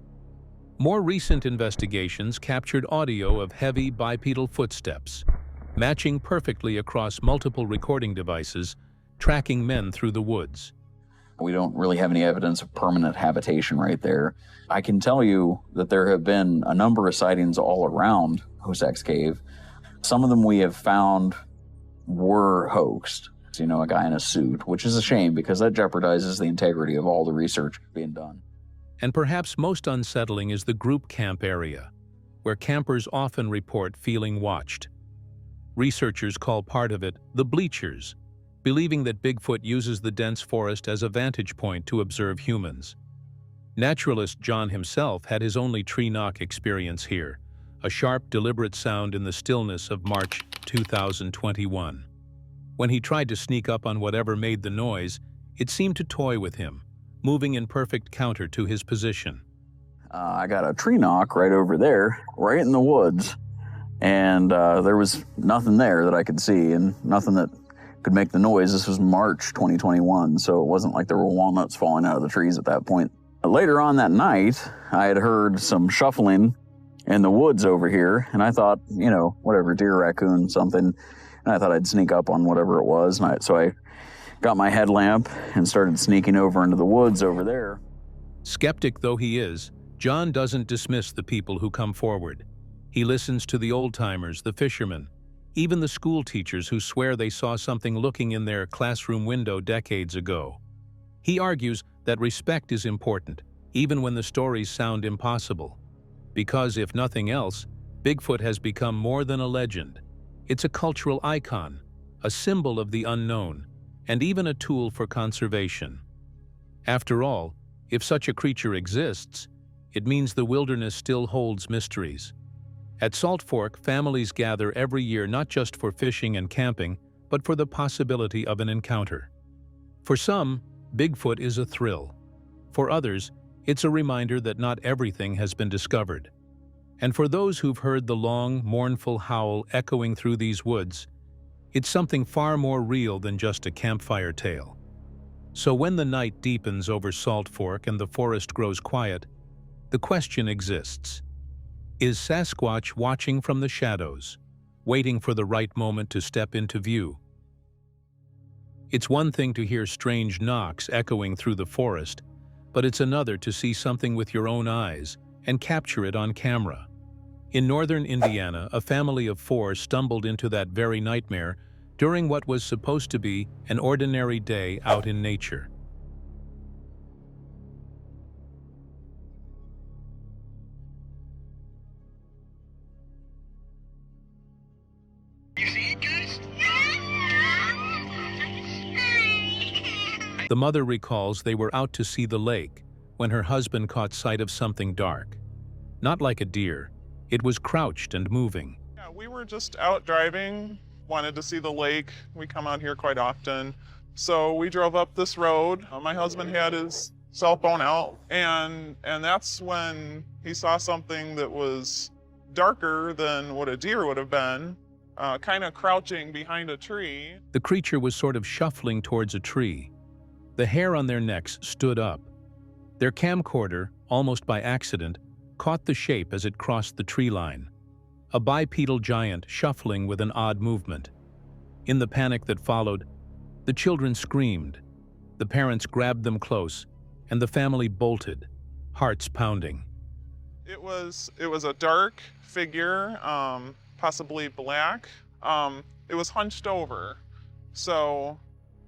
[SPEAKER 5] More recent investigations captured audio of heavy bipedal footsteps, matching perfectly across multiple recording devices, tracking men through the woods.
[SPEAKER 17] We don't really have any evidence of permanent habitation right there. I can tell you that there have been a number of sightings all around Hosak's Cave. Some of them we have found were hoaxed. You know, a guy in a suit, which is a shame because that jeopardizes the integrity of all the research being done.
[SPEAKER 5] And perhaps most unsettling is the group camp area, where campers often report feeling watched. Researchers call part of it the bleachers, believing that Bigfoot uses the dense forest as a vantage point to observe humans. Naturalist John himself had his only tree knock experience here, a sharp, deliberate sound in the stillness of March 2021. When he tried to sneak up on whatever made the noise, it seemed to toy with him, moving in perfect counter to his position.
[SPEAKER 17] I got a tree knock right over there, right in the woods, and there was nothing there that I could see, and nothing that could make the noise. This was March 2021, so it wasn't like there were walnuts falling out of the trees at that point. Later on that night, I had heard some shuffling in the woods over here, and I thought, you know, whatever, deer, raccoon, something, and I thought I'd sneak up on whatever it was, so I got my headlamp and started sneaking over into the woods over there.
[SPEAKER 5] Skeptic though he is, John doesn't dismiss the people who come forward. He listens to the old-timers, the fishermen, even the school teachers who swear they saw something looking in their classroom window decades ago. He argues that respect is important, even when the stories sound impossible. Because if nothing else, Bigfoot has become more than a legend. It's a cultural icon, a symbol of the unknown, and even a tool for conservation. After all, if such a creature exists, it means the wilderness still holds mysteries. At Salt Fork, families gather every year not just for fishing and camping, but for the possibility of an encounter. For some, Bigfoot is a thrill. For others, it's a reminder that not everything has been discovered. And for those who've heard the long, mournful howl echoing through these woods, it's something far more real than just a campfire tale. So when the night deepens over Salt Fork and the forest grows quiet, the question exists. Is Sasquatch watching from the shadows, waiting for the right moment to step into view? It's one thing to hear strange knocks echoing through the forest, but it's another to see something with your own eyes and capture it on camera. In northern Indiana, a family of 4 stumbled into that very nightmare during what was supposed to be an ordinary day out in nature. The mother recalls they were out to see the lake when her husband caught sight of something dark. Not like a deer, it was crouched and moving.
[SPEAKER 18] Yeah, we were just out driving, wanted to see the lake. We come out here quite often. So we drove up this road. My husband had his cell phone out, and that's when he saw something that was darker than what a deer would have been, kind of crouching behind a tree.
[SPEAKER 5] The creature was sort of shuffling towards a tree. The hair on their necks stood up. Their camcorder, almost by accident, caught the shape as it crossed the tree line. A bipedal giant shuffling with an odd movement. In the panic that followed, the children screamed. The parents grabbed them close, and the family bolted, hearts pounding.
[SPEAKER 18] It was a dark figure, possibly black. It was hunched over, so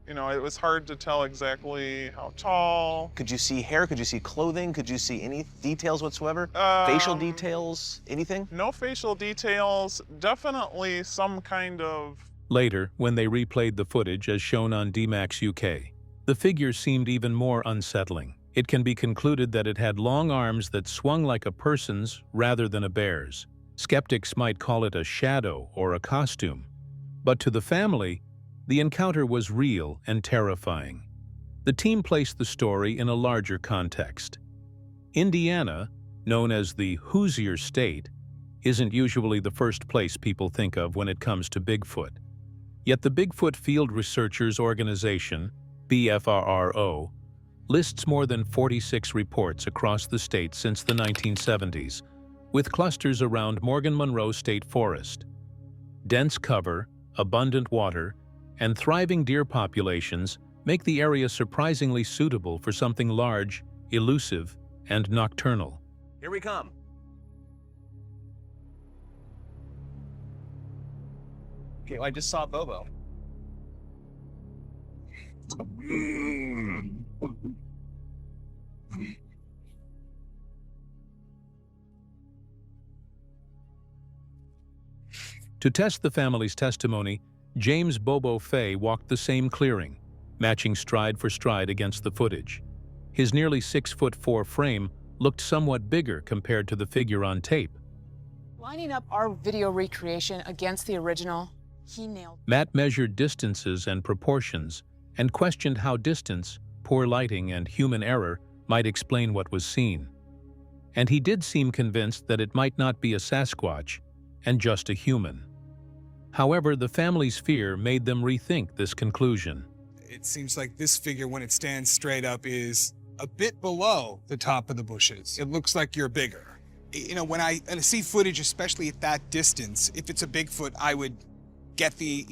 [SPEAKER 18] you know, it was hard to tell exactly how tall.
[SPEAKER 9] Could you see hair? Could you see clothing? Could you see any details whatsoever? Facial details? Anything?
[SPEAKER 18] No facial details. Definitely some kind of...
[SPEAKER 5] Later, when they replayed the footage as shown on DMAX UK, the figure seemed even more unsettling. It can be concluded that it had long arms that swung like a person's rather than a bear's. Skeptics might call it a shadow or a costume. But to the family, the encounter was real and terrifying. The team placed the story in a larger context. Indiana, known as the Hoosier State, isn't usually the first place people think of when it comes to Bigfoot. Yet the Bigfoot Field Researchers Organization, BFRRO, lists more than 46 reports across the state since the 1970s, with clusters around Morgan Monroe State Forest. Dense cover, abundant water, and thriving deer populations make the area surprisingly suitable for something large, elusive, and nocturnal.
[SPEAKER 9] Here we come. Okay, well, I just saw Bobo.
[SPEAKER 5] To test the family's testimony, James Bobo Fay walked the same clearing, matching stride for stride against the footage. His nearly 6'4" frame looked somewhat bigger compared to the figure on tape.
[SPEAKER 19] Lining up our video recreation against the original, he nailed it.
[SPEAKER 5] Matt measured distances and proportions and questioned how distance, poor lighting, and human error might explain what was seen. And he did seem convinced that it might not be a Sasquatch, and just a human. However, the family's fear made them rethink this conclusion.
[SPEAKER 15] It seems like this figure, when it stands straight up, is a bit below the top of the bushes. It looks like you're bigger. You know, when I see footage, especially at that distance, if it's a Bigfoot, I would get the,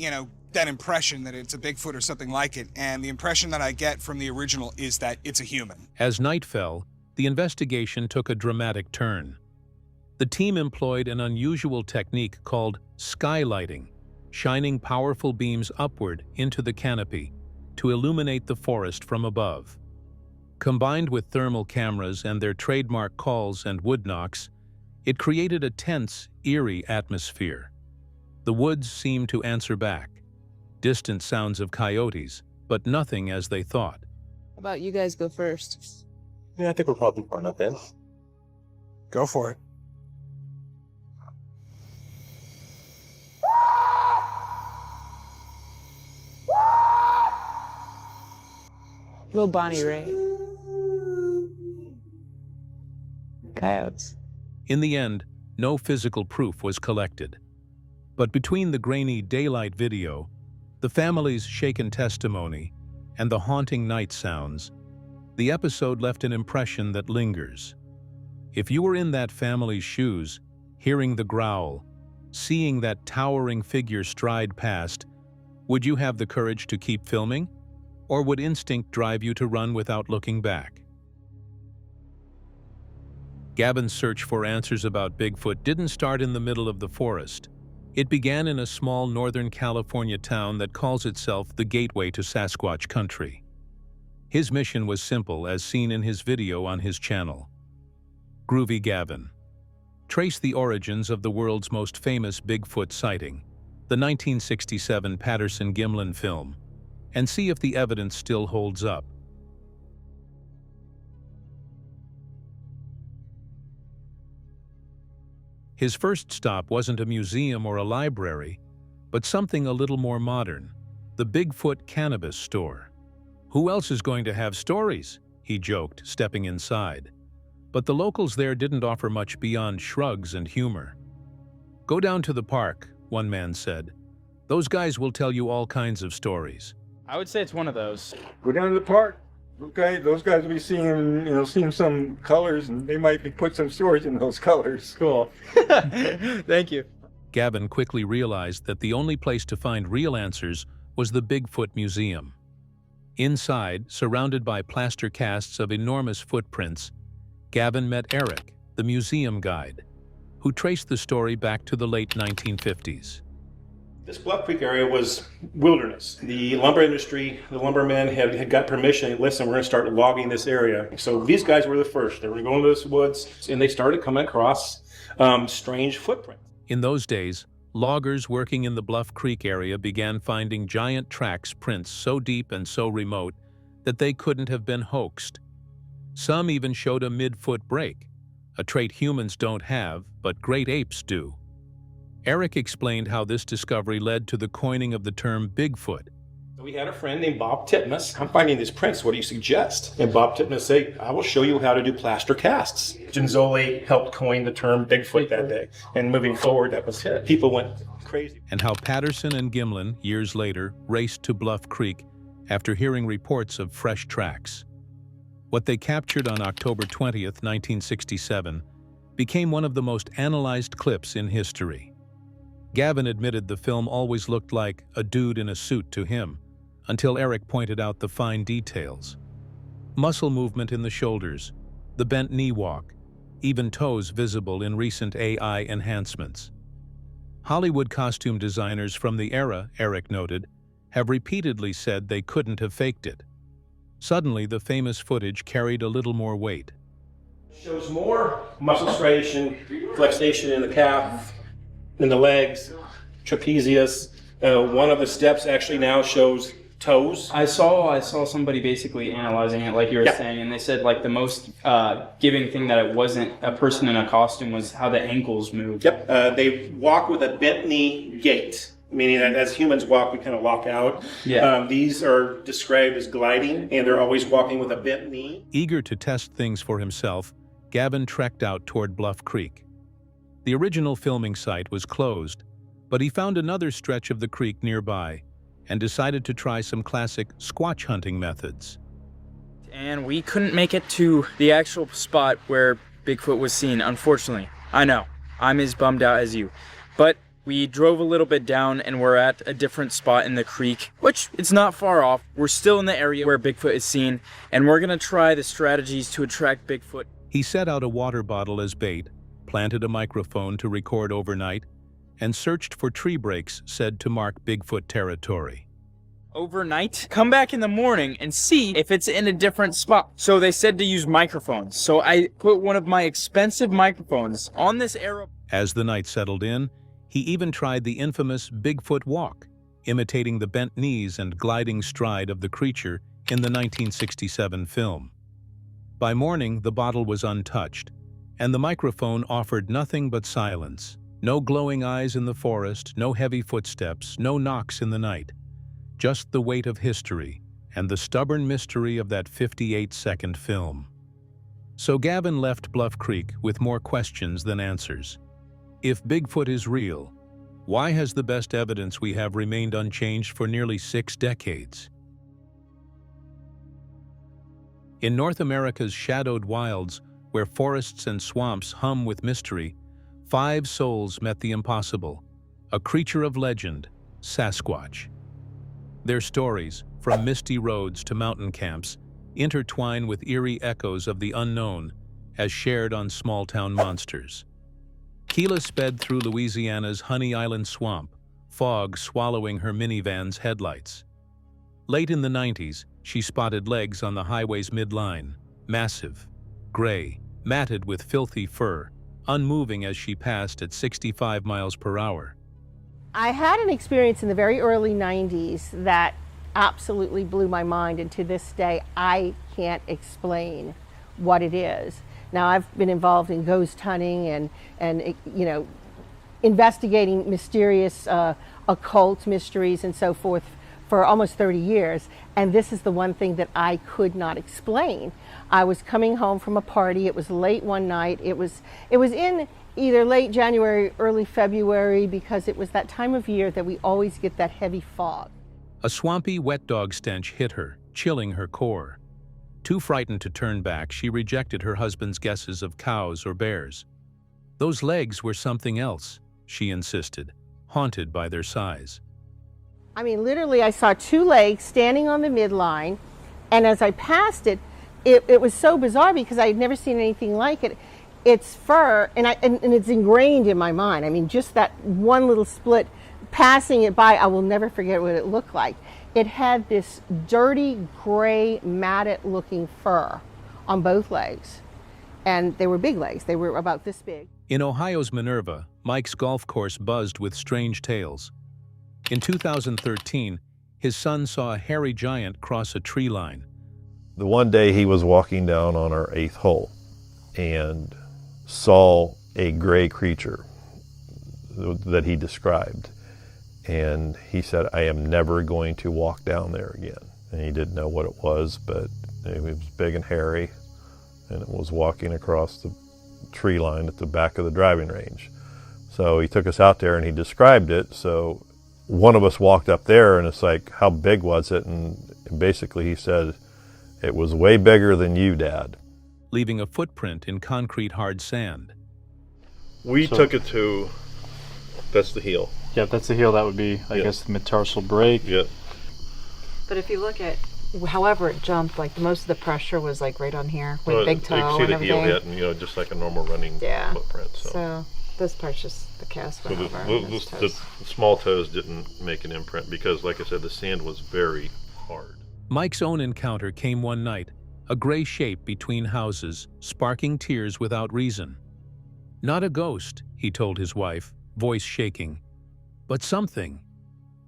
[SPEAKER 15] that impression that it's a Bigfoot or something like it. And the impression that I get from the original is that it's a human.
[SPEAKER 5] As night fell, the investigation took a dramatic turn. The team employed an unusual technique called skylighting, shining powerful beams upward into the canopy to illuminate the forest from above. Combined with thermal cameras and their trademark calls and wood knocks, it created a tense, eerie atmosphere. The woods seemed to answer back. Distant sounds of coyotes, but nothing as they thought.
[SPEAKER 4] How about you guys go first?
[SPEAKER 16] Yeah, I think we're probably far enough in.
[SPEAKER 15] Go for it.
[SPEAKER 4] Little Bonnie Ray. Coyotes.
[SPEAKER 5] In the end, no physical proof was collected. But between the grainy daylight video, the family's shaken testimony, and the haunting night sounds, the episode left an impression that lingers. If you were in that family's shoes, hearing the growl, seeing that towering figure stride past, would you have the courage to keep filming? Or would instinct drive you to run without looking back? Gavin's search for answers about Bigfoot didn't start in the middle of the forest. It began in a small Northern California town that calls itself the gateway to Sasquatch country. His mission was simple, as seen in his video on his channel. Groovy Gavin. Trace the origins of the world's most famous Bigfoot sighting, the 1967 Patterson-Gimlin film, and see if the evidence still holds up. His first stop wasn't a museum or a library, but something a little more modern, the Bigfoot cannabis store. Who else is going to have stories? He joked, stepping inside. But the locals there didn't offer much beyond shrugs and humor. Go down to the park, one man said. Those guys will tell you all kinds of stories.
[SPEAKER 20] I would say it's one of those.
[SPEAKER 21] Go down to the park. Okay, those guys will be seeing some colors, and they might be put some stories in those colors.
[SPEAKER 20] Cool. Thank you.
[SPEAKER 5] Gavin quickly realized that the only place to find real answers was the Bigfoot Museum. Inside, surrounded by plaster casts of enormous footprints, Gavin met Eric, the museum guide, who traced the story back to the late 1950s.
[SPEAKER 22] This Bluff Creek area was wilderness. The lumber industry, the lumbermen had got permission, listen, we're going to start logging this area. So these guys were the first. They were going to this woods, and they started coming across strange footprints.
[SPEAKER 5] In those days, loggers working in the Bluff Creek area began finding giant tracks prints so deep and so remote that they couldn't have been hoaxed. Some even showed a mid-foot break, a trait humans don't have, but great apes do. Eric explained how this discovery led to the coining of the term Bigfoot.
[SPEAKER 22] We had a friend named Bob Titmus. I'm finding these prints, what do you suggest? And Bob Titmus said, I will show you how to do plaster casts. Ginzoli helped coin the term Bigfoot that day. And moving forward, that was it. People went crazy.
[SPEAKER 5] And how Patterson and Gimlin, years later, raced to Bluff Creek after hearing reports of fresh tracks. What they captured on October 20th, 1967, became one of the most analyzed clips in history. Gavin admitted the film always looked like a dude in a suit to him, until Eric pointed out the fine details. Muscle movement in the shoulders, the bent knee walk, even toes visible in recent AI enhancements. Hollywood costume designers from the era, Eric noted, have repeatedly said they couldn't have faked it. Suddenly, the famous footage carried a little more weight.
[SPEAKER 22] Shows more muscle striation, flexation in the calf, in the legs, trapezius. One of the steps actually now shows toes.
[SPEAKER 20] I saw somebody basically analyzing it like you were saying, and they said like the most giving thing that it wasn't a person in a costume was how the ankles moved.
[SPEAKER 22] Yep, they walk with a bent knee gait, meaning that as humans walk, we kind of walk out.
[SPEAKER 20] Yeah.
[SPEAKER 22] These are described as gliding, and they're always walking with a bent knee.
[SPEAKER 5] Eager to test things for himself, Gavin trekked out toward Bluff Creek. The original filming site was closed, but he found another stretch of the creek nearby and decided to try some classic squatch hunting methods.
[SPEAKER 2] And we couldn't make it to the actual spot where Bigfoot was seen, unfortunately. I know, I'm as bummed out as you. But we drove a little bit down and we're at a different spot in the creek, which it's not far off. We're still in the area where Bigfoot is seen, and we're gonna try the strategies to attract Bigfoot.
[SPEAKER 5] He set out a water bottle as bait, planted a microphone to record overnight, and searched for tree breaks said to mark Bigfoot territory.
[SPEAKER 2] Overnight, come back in the morning and see if it's in a different spot. So they said to use microphones. So I put one of my expensive microphones on this arrow.
[SPEAKER 5] As the night settled in, he even tried the infamous Bigfoot walk, imitating the bent knees and gliding stride of the creature in the 1967 film. By morning, the bottle was untouched, and the microphone offered nothing but silence. No glowing eyes in the forest, no heavy footsteps, no knocks in the night. Just the weight of history and the stubborn mystery of that 58-second film. So Gavin left Bluff Creek with more questions than answers. If Bigfoot is real, why has the best evidence we have remained unchanged for nearly 6 decades? In North America's shadowed wilds, where forests and swamps hum with mystery, 5 souls met the impossible, a creature of legend, Sasquatch. Their stories, from misty roads to mountain camps, intertwine with eerie echoes of the unknown as shared on small-town monsters. Keela sped through Louisiana's Honey Island swamp, fog swallowing her minivan's headlights. Late in the 90s, she spotted legs on the highway's midline, massive, gray, matted with filthy fur, unmoving as she passed at 65 miles per hour.
[SPEAKER 6] I had an experience in the very early 90s that absolutely blew my mind, and to this day I can't explain what it is. Now, I've been involved in ghost hunting and you know, investigating mysterious occult mysteries and so forth for almost 30 years, and this is the one thing that I could not explain. I was coming home from a party. It was late one night. It was in either late January, early February, because it was that time of year that we always get that heavy fog.
[SPEAKER 5] A swampy, wet dog stench hit her, chilling her core. Too frightened to turn back, she rejected her husband's guesses of cows or bears. Those legs were something else, she insisted, haunted by their size.
[SPEAKER 6] I mean, literally, I saw 2 legs standing on the midline, and as I passed it, it was so bizarre because I had never seen anything like it. It's fur, and it's ingrained in my mind. I mean, just that one little split, passing it by, I will never forget what it looked like. It had this dirty, gray, matted-looking fur on both legs, and they were big legs. They were about this big.
[SPEAKER 5] In Ohio's Minerva, Mike's golf course buzzed with strange tales. In 2013, his son saw a hairy giant cross a tree line.
[SPEAKER 23] The one day he was walking down on our 8th hole and saw a gray creature that he described. And he said, I am never going to walk down there again. And he didn't know what it was, but it was big and hairy, and it was walking across the tree line at the back of the driving range. So he took us out there and he described it. So one of us walked up there and it's like, how big was it? And basically he said, it was way bigger than you, Dad.
[SPEAKER 5] Leaving a footprint in concrete hard sand.
[SPEAKER 23] We took it to, that's the heel.
[SPEAKER 16] Yeah, that's the heel. That would be, I guess, the metatarsal break.
[SPEAKER 23] Yeah.
[SPEAKER 24] But if you look at, however it jumped, like most of the pressure was like right on here with big toe
[SPEAKER 23] you
[SPEAKER 24] and
[SPEAKER 23] see the
[SPEAKER 24] everything.
[SPEAKER 23] heel hit, and just like a normal running footprint.
[SPEAKER 24] So this part's just the cast went over.
[SPEAKER 23] The small toes didn't make an imprint because, like I said, the sand was very hard.
[SPEAKER 5] Mike's own encounter came one night, a gray shape between houses, sparking tears without reason. Not a ghost, he told his wife, voice shaking, but something.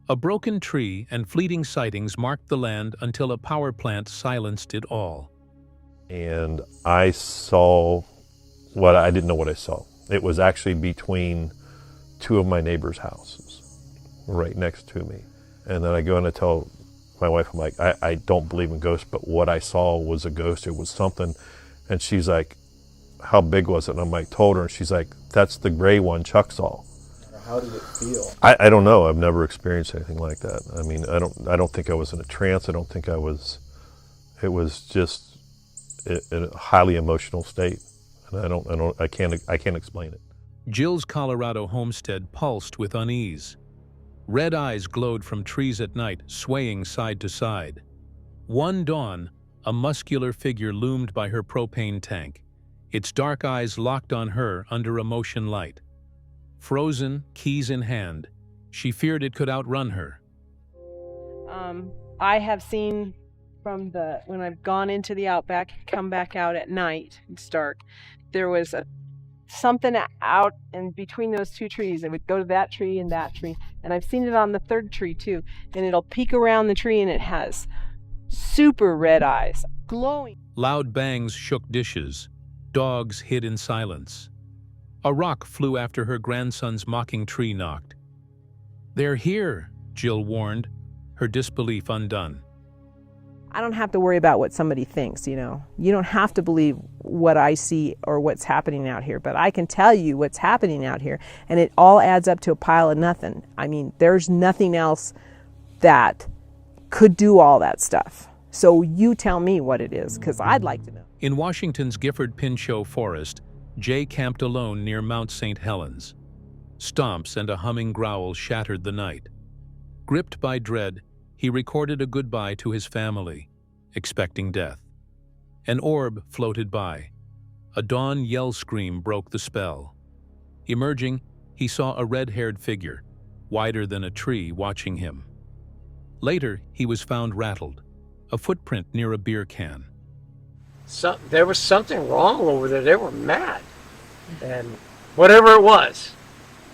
[SPEAKER 5] A broken tree and fleeting sightings marked the land until a power plant silenced it all.
[SPEAKER 23] And I saw what I didn't know what I saw. It was actually between 2 of my neighbors' houses, right next to me. And then I go and I tell my wife, I'm like, I don't believe in ghosts, but what I saw was a ghost. It was something. And she's like, how big was it? And I told her, and she's like, that's the gray one Chuck saw.
[SPEAKER 1] How did it feel?
[SPEAKER 23] I don't know. I've never experienced anything like that. I mean, I don't think I was in a trance. I don't think I was. It was just a highly emotional state, and I can't explain it.
[SPEAKER 5] Jill's Colorado homestead pulsed with unease. Red eyes glowed from trees at night, swaying side to side. One dawn, a muscular figure loomed by her propane tank, its dark eyes locked on her under a motion light. Frozen, keys in hand, she feared it could outrun her.
[SPEAKER 7] I have seen when I've gone into the outback, come back out at night, it's dark, there was something out in between those two trees. It would go to that tree and that tree. And I've seen it on the third tree too. And it'll peek around the tree and it has super red eyes, glowing.
[SPEAKER 5] Loud bangs shook dishes. Dogs hid in silence. A rock flew after her grandson's mocking tree knocked. "They're here," Jill warned, her disbelief undone.
[SPEAKER 7] I don't have to worry about what somebody thinks, you know. You don't have to believe what I see or what's happening out here, but I can tell you what's happening out here, and it all adds up to a pile of nothing. I mean, there's nothing else that could do all that stuff. So you tell me what it is, because I'd like to know.
[SPEAKER 5] In Washington's Gifford-Pinchot Forest, Jay camped alone near Mount St. Helens. Stomps and a humming growl shattered the night. Gripped by dread, he recorded a goodbye to his family, expecting death. An orb floated by. A dawn yell scream broke the spell. Emerging, he saw a red-haired figure, wider than a tree, watching him. Later, he was found rattled, a footprint near a beer can.
[SPEAKER 1] There was something wrong over there. They were mad. And whatever it was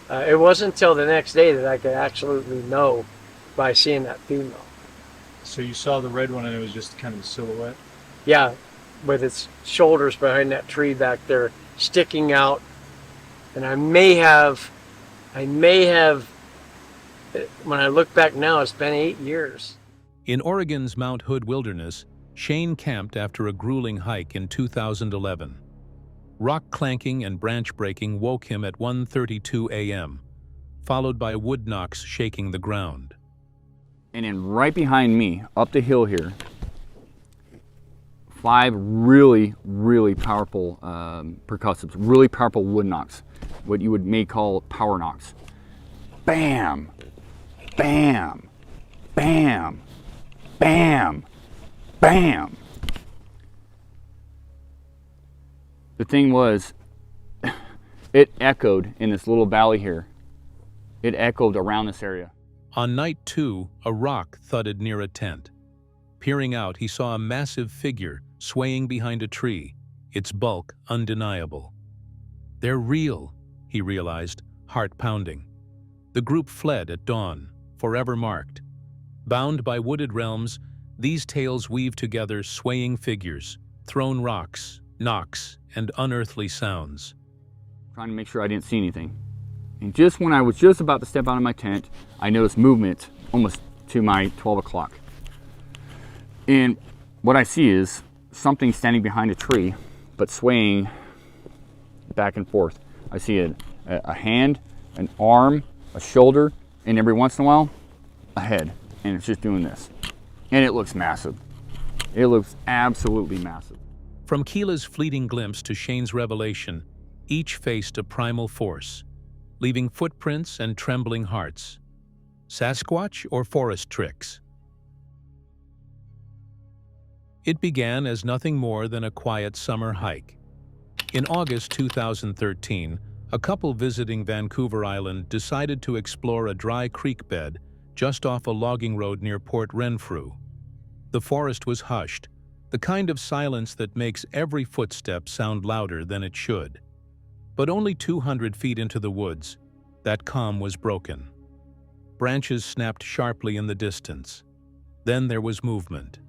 [SPEAKER 1] wasn't until the next day that I could absolutely know by seeing that female.
[SPEAKER 11] So you saw the red one and it was just kind of a silhouette?
[SPEAKER 1] Yeah, with its shoulders behind that tree back there, sticking out. And I may have, when I look back now, it's been 8 years.
[SPEAKER 5] In Oregon's Mount Hood Wilderness, Shane camped after a grueling hike in 2011. Rock clanking and branch breaking woke him at 1:32 a.m., followed by wood knocks shaking the ground.
[SPEAKER 12] And then right behind me, up the hill here, 5 really, really powerful percussives, really powerful wood knocks, what you may call power knocks. Bam, bam, bam, bam, bam. The thing was, it echoed in this little valley here. It echoed around this area.
[SPEAKER 5] On night 2, a rock thudded near a tent. Peering out, he saw a massive figure swaying behind a tree, its bulk undeniable. They're real, he realized, heart pounding. The group fled at dawn, forever marked. Bound by wooded realms, these tales weave together swaying figures, thrown rocks, knocks, and unearthly sounds.
[SPEAKER 12] Trying to make sure I didn't see anything. And just when I was just about to step out of my tent, I noticed movement almost to my 12 o'clock. And what I see is something standing behind a tree, but swaying back and forth. I see a hand, an arm, a shoulder, and every once in a while, a head. And it's just doing this. And it looks massive. It looks absolutely massive.
[SPEAKER 5] From Keela's fleeting glimpse to Shane's revelation, each faced a primal force, leaving footprints and trembling hearts. Sasquatch or forest tricks? It began as nothing more than a quiet summer hike. In August 2013, a couple visiting Vancouver Island decided to explore a dry creek bed just off a logging road near Port Renfrew. The forest was hushed, the kind of silence that makes every footstep sound louder than it should. But only 200 feet into the woods, that calm was broken. Branches snapped sharply in the distance. Then there was movement.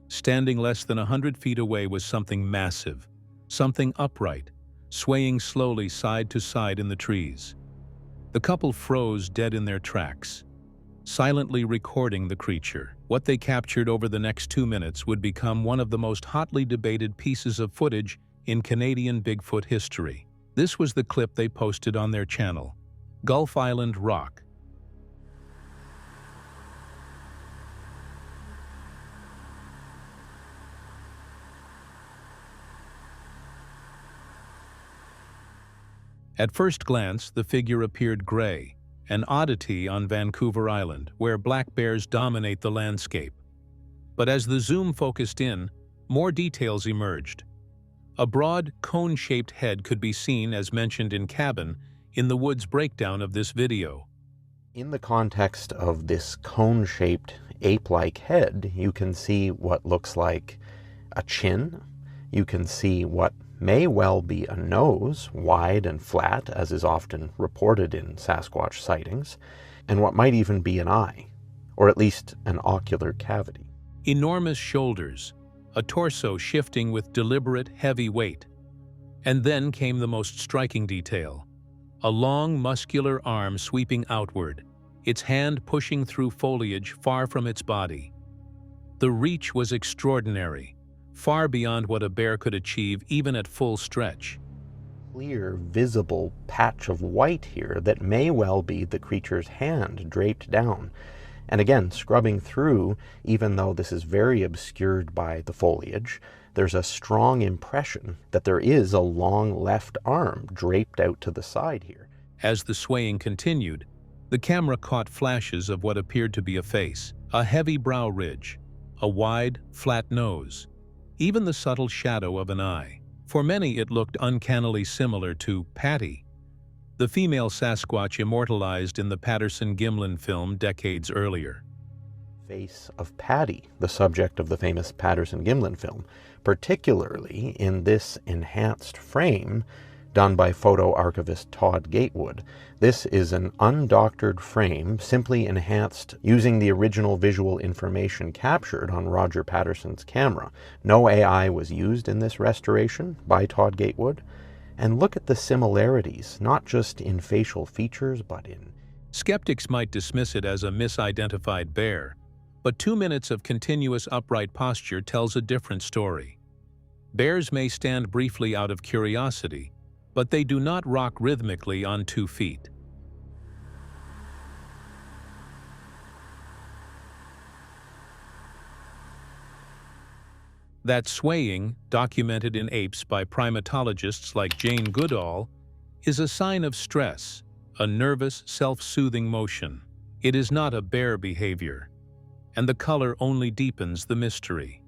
[SPEAKER 5] Standing less than 100 feet away was something massive, something upright, swaying slowly side to side in the trees. The couple froze dead in their tracks. silently recording the creature. What they captured over the next 2 minutes would become one of the most hotly debated pieces of footage in Canadian Bigfoot history. This was the clip they posted on their channel, Gulf Island Rock. At first glance, the figure appeared gray, an oddity on Vancouver Island, where black bears dominate the landscape. But as the zoom focused in, more details emerged. A broad, cone-shaped head could be seen, as mentioned in Cabin, in the woods breakdown of this video.
[SPEAKER 3] In the context of this cone-shaped, ape-like head, you can see what looks like a chin. You can see what may well be a nose, wide and flat, as is often reported in Sasquatch sightings, and what might even be an eye, or at least an ocular cavity.
[SPEAKER 5] Enormous shoulders, a torso shifting with deliberate, heavy weight. And then came the most striking detail. A long, muscular arm sweeping outward, its hand pushing through foliage far from its body. The reach was extraordinary, far beyond what a bear could achieve even at full stretch.
[SPEAKER 3] Clear, visible patch of white here that may well be the creature's hand draped down. And again, scrubbing through, even though this is very obscured by the foliage, there's a strong impression that there is a long left arm draped out to the side here.
[SPEAKER 5] As the swaying continued, the camera caught flashes of what appeared to be a face, a heavy brow ridge, a wide, flat nose, even the subtle shadow of an eye. For many, it looked uncannily similar to Patty, the female Sasquatch immortalized in the Patterson-Gimlin film decades earlier.
[SPEAKER 3] Face of Patty, the subject of the famous Patterson-Gimlin film, particularly in this enhanced frame done by photo archivist Todd Gatewood. This is an undoctored frame, simply enhanced using the original visual information captured on Roger Patterson's camera. No AI was used in this restoration by Todd Gatewood. And look at the similarities, not just in facial features, but in...
[SPEAKER 5] Skeptics might dismiss it as a misidentified bear, but 2 minutes of continuous upright posture tells a different story. Bears may stand briefly out of curiosity, but they do not rock rhythmically on 2 feet. That swaying, documented in apes by primatologists like Jane Goodall, is a sign of stress, a nervous, self-soothing motion. It is not a bear behavior, and the color only deepens the mystery.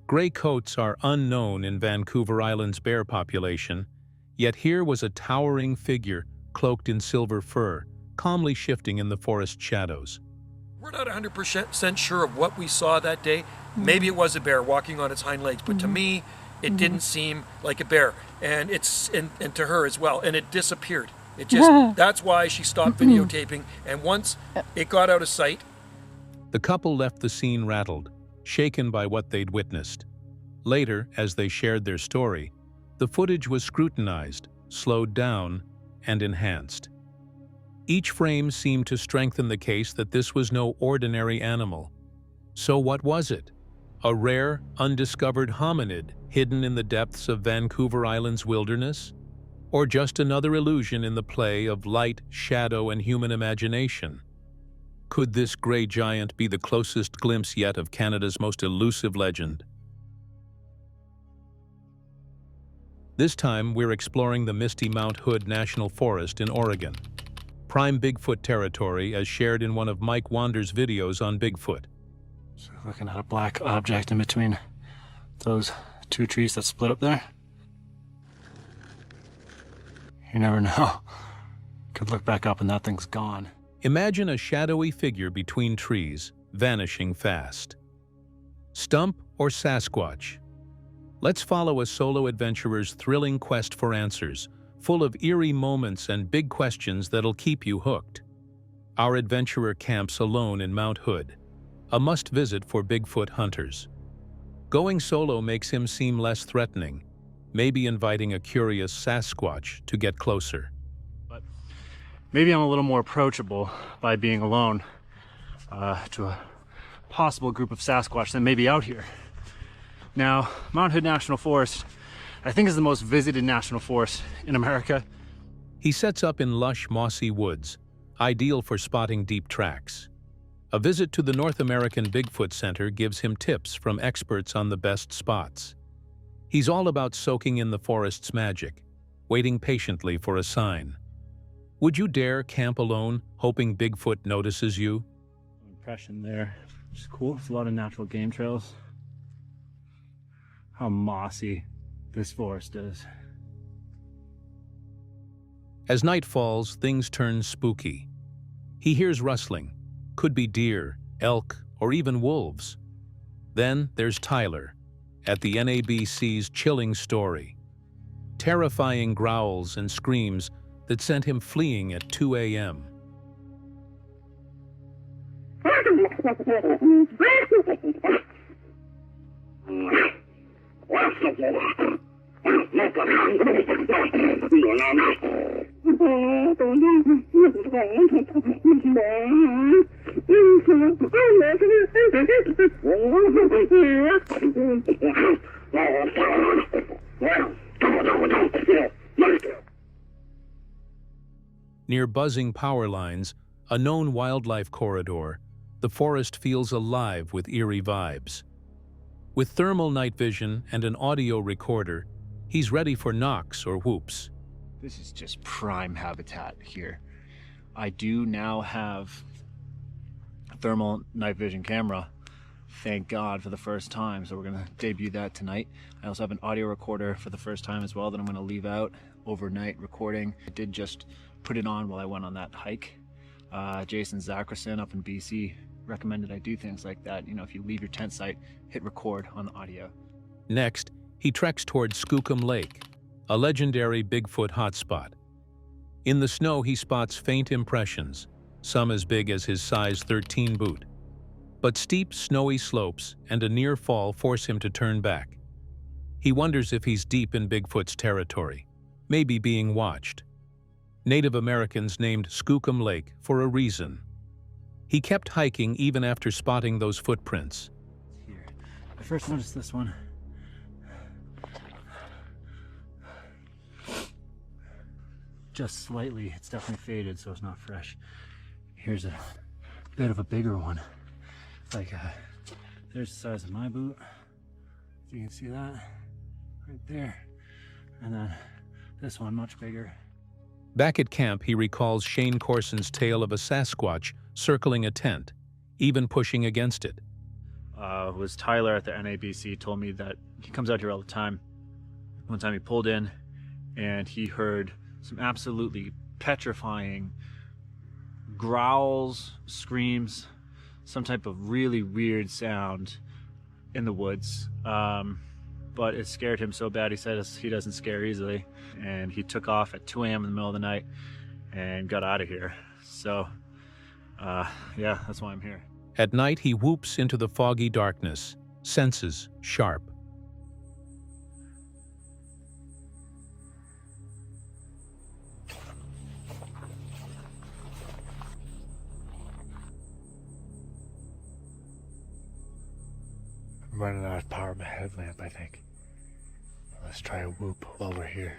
[SPEAKER 5] Gray coats are unknown in Vancouver Island's bear population, yet here was a towering figure cloaked in silver fur, calmly shifting in the forest shadows.
[SPEAKER 10] We're not 100% sure of what we saw that day. Maybe it was a bear walking on its hind legs, but to me, it didn't seem like a bear, and and to her as well, and it disappeared. It just, that's why she stopped videotaping, and once it got out of sight.
[SPEAKER 5] The couple left the scene rattled, shaken by what they'd witnessed. Later, as they shared their story, the footage was scrutinized, slowed down, and enhanced. Each frame seemed to strengthen the case that this was no ordinary animal. So what was it? A rare, undiscovered hominid hidden in the depths of Vancouver Island's wilderness? Or just another illusion in the play of light, shadow, and human imagination? Could this gray giant be the closest glimpse yet of Canada's most elusive legend? This time, we're exploring the misty Mount Hood National Forest in Oregon. Prime Bigfoot territory as shared in one of Mike Wander's videos on Bigfoot.
[SPEAKER 13] So looking at a black object in between those 2 trees that split up there. You never know. Could look back up and that thing's gone.
[SPEAKER 5] Imagine a shadowy figure between trees, vanishing fast. Stump or Sasquatch? Let's follow a solo adventurer's thrilling quest for answers, full of eerie moments and big questions that'll keep you hooked. Our adventurer camps alone in Mount Hood, a must-visit for Bigfoot hunters. Going solo makes him seem less threatening, maybe inviting a curious Sasquatch to get closer.
[SPEAKER 13] But maybe I'm a little more approachable by being alone. to a possible group of Sasquatch that may be out here. Now, Mount Hood National Forest, I think, is the most visited national forest in America.
[SPEAKER 5] He sets up in lush, mossy woods, ideal for spotting deep tracks. A visit to the North American Bigfoot Center gives him tips from experts on the best spots. He's all about soaking in the forest's magic, waiting patiently for a sign. Would you dare camp alone, hoping Bigfoot notices you?
[SPEAKER 13] Impression there, which is cool. It's a lot of natural game trails. How mossy this forest is.
[SPEAKER 5] As night falls, things turn spooky. He hears rustling. Could be deer, elk, or even wolves. Then there's Tyler, at the NABC's chilling story. Terrifying growls and screams that sent him fleeing at 2 a.m. Near buzzing power lines, a known wildlife corridor, the forest feels alive with eerie vibes. With thermal night vision and an audio recorder, he's ready for knocks or whoops.
[SPEAKER 13] This is just prime habitat here. I do now have a thermal night vision camera, thank God, for the first time, so we're gonna debut that tonight. I also have an audio recorder for the first time as well that I'm gonna leave out overnight recording. I did just put it on while I went on that hike. Jason Zackerson up in BC recommended I do things like that. You know, if you leave your tent site, hit record on the audio.
[SPEAKER 5] Next, he treks toward Skookum Lake, a legendary Bigfoot hotspot. In the snow, he spots faint impressions, some as big as his size 13 boot. But steep, snowy slopes and a near fall force him to turn back. He wonders if he's deep in Bigfoot's territory, maybe being watched. Native Americans named Skookum Lake for a reason. He kept hiking even after spotting those footprints.
[SPEAKER 13] Here. I first noticed this one. Just slightly, it's definitely faded, so it's not fresh. Here's a bit of a bigger one. Like, there's the size of my boot. You can see that right there. And then this one, much bigger.
[SPEAKER 5] Back at camp, he recalls Shane Corson's tale of a Sasquatch circling a tent, even pushing against it.
[SPEAKER 13] It was Tyler at the NABC told me that he comes out here all the time. One time he pulled in and he heard some absolutely petrifying growls, screams, some type of really weird sound in the woods. But it scared him so bad, he said he doesn't scare easily. And he took off at 2 a.m. in the middle of the night and got out of here. So, yeah, that's why I'm here.
[SPEAKER 5] At night, he whoops into the foggy darkness, senses sharp.
[SPEAKER 13] I'm running out of power in my headlamp, I think. Let's try a whoop while we're here.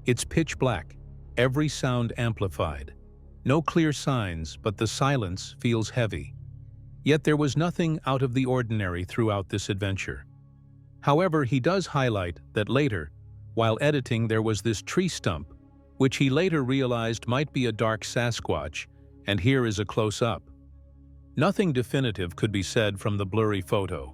[SPEAKER 5] It's pitch black, every sound amplified. No clear signs, but the silence feels heavy. Yet there was nothing out of the ordinary throughout this adventure. However, he does highlight that later, while editing, there was this tree stump, which he later realized might be a dark Sasquatch, and here is a close-up. Nothing definitive could be said from the blurry photo.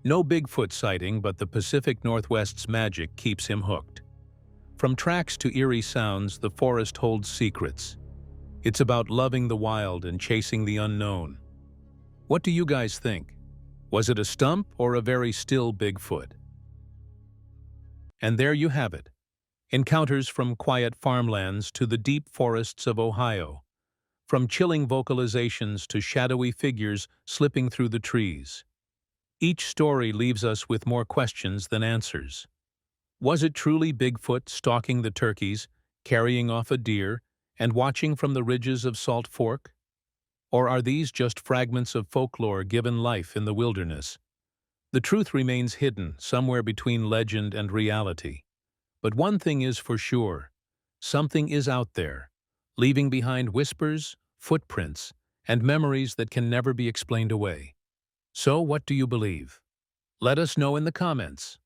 [SPEAKER 5] No Bigfoot sighting, but the Pacific Northwest's magic keeps him hooked. From tracks to eerie sounds, the forest holds secrets. It's about loving the wild and chasing the unknown. What do you guys think? Was it a stump or a very still Bigfoot? And there you have it. Encounters from quiet farmlands to the deep forests of Ohio. From chilling vocalizations to shadowy figures slipping through the trees. Each story leaves us with more questions than answers. Was it truly Bigfoot stalking the turkeys, carrying off a deer, and watching from the ridges of Salt Fork? Or are these just fragments of folklore given life in the wilderness? The truth remains hidden somewhere between legend and reality. But one thing is for sure, something is out there, leaving behind whispers, footprints, and memories that can never be explained away. So what do you believe? Let us know in the comments.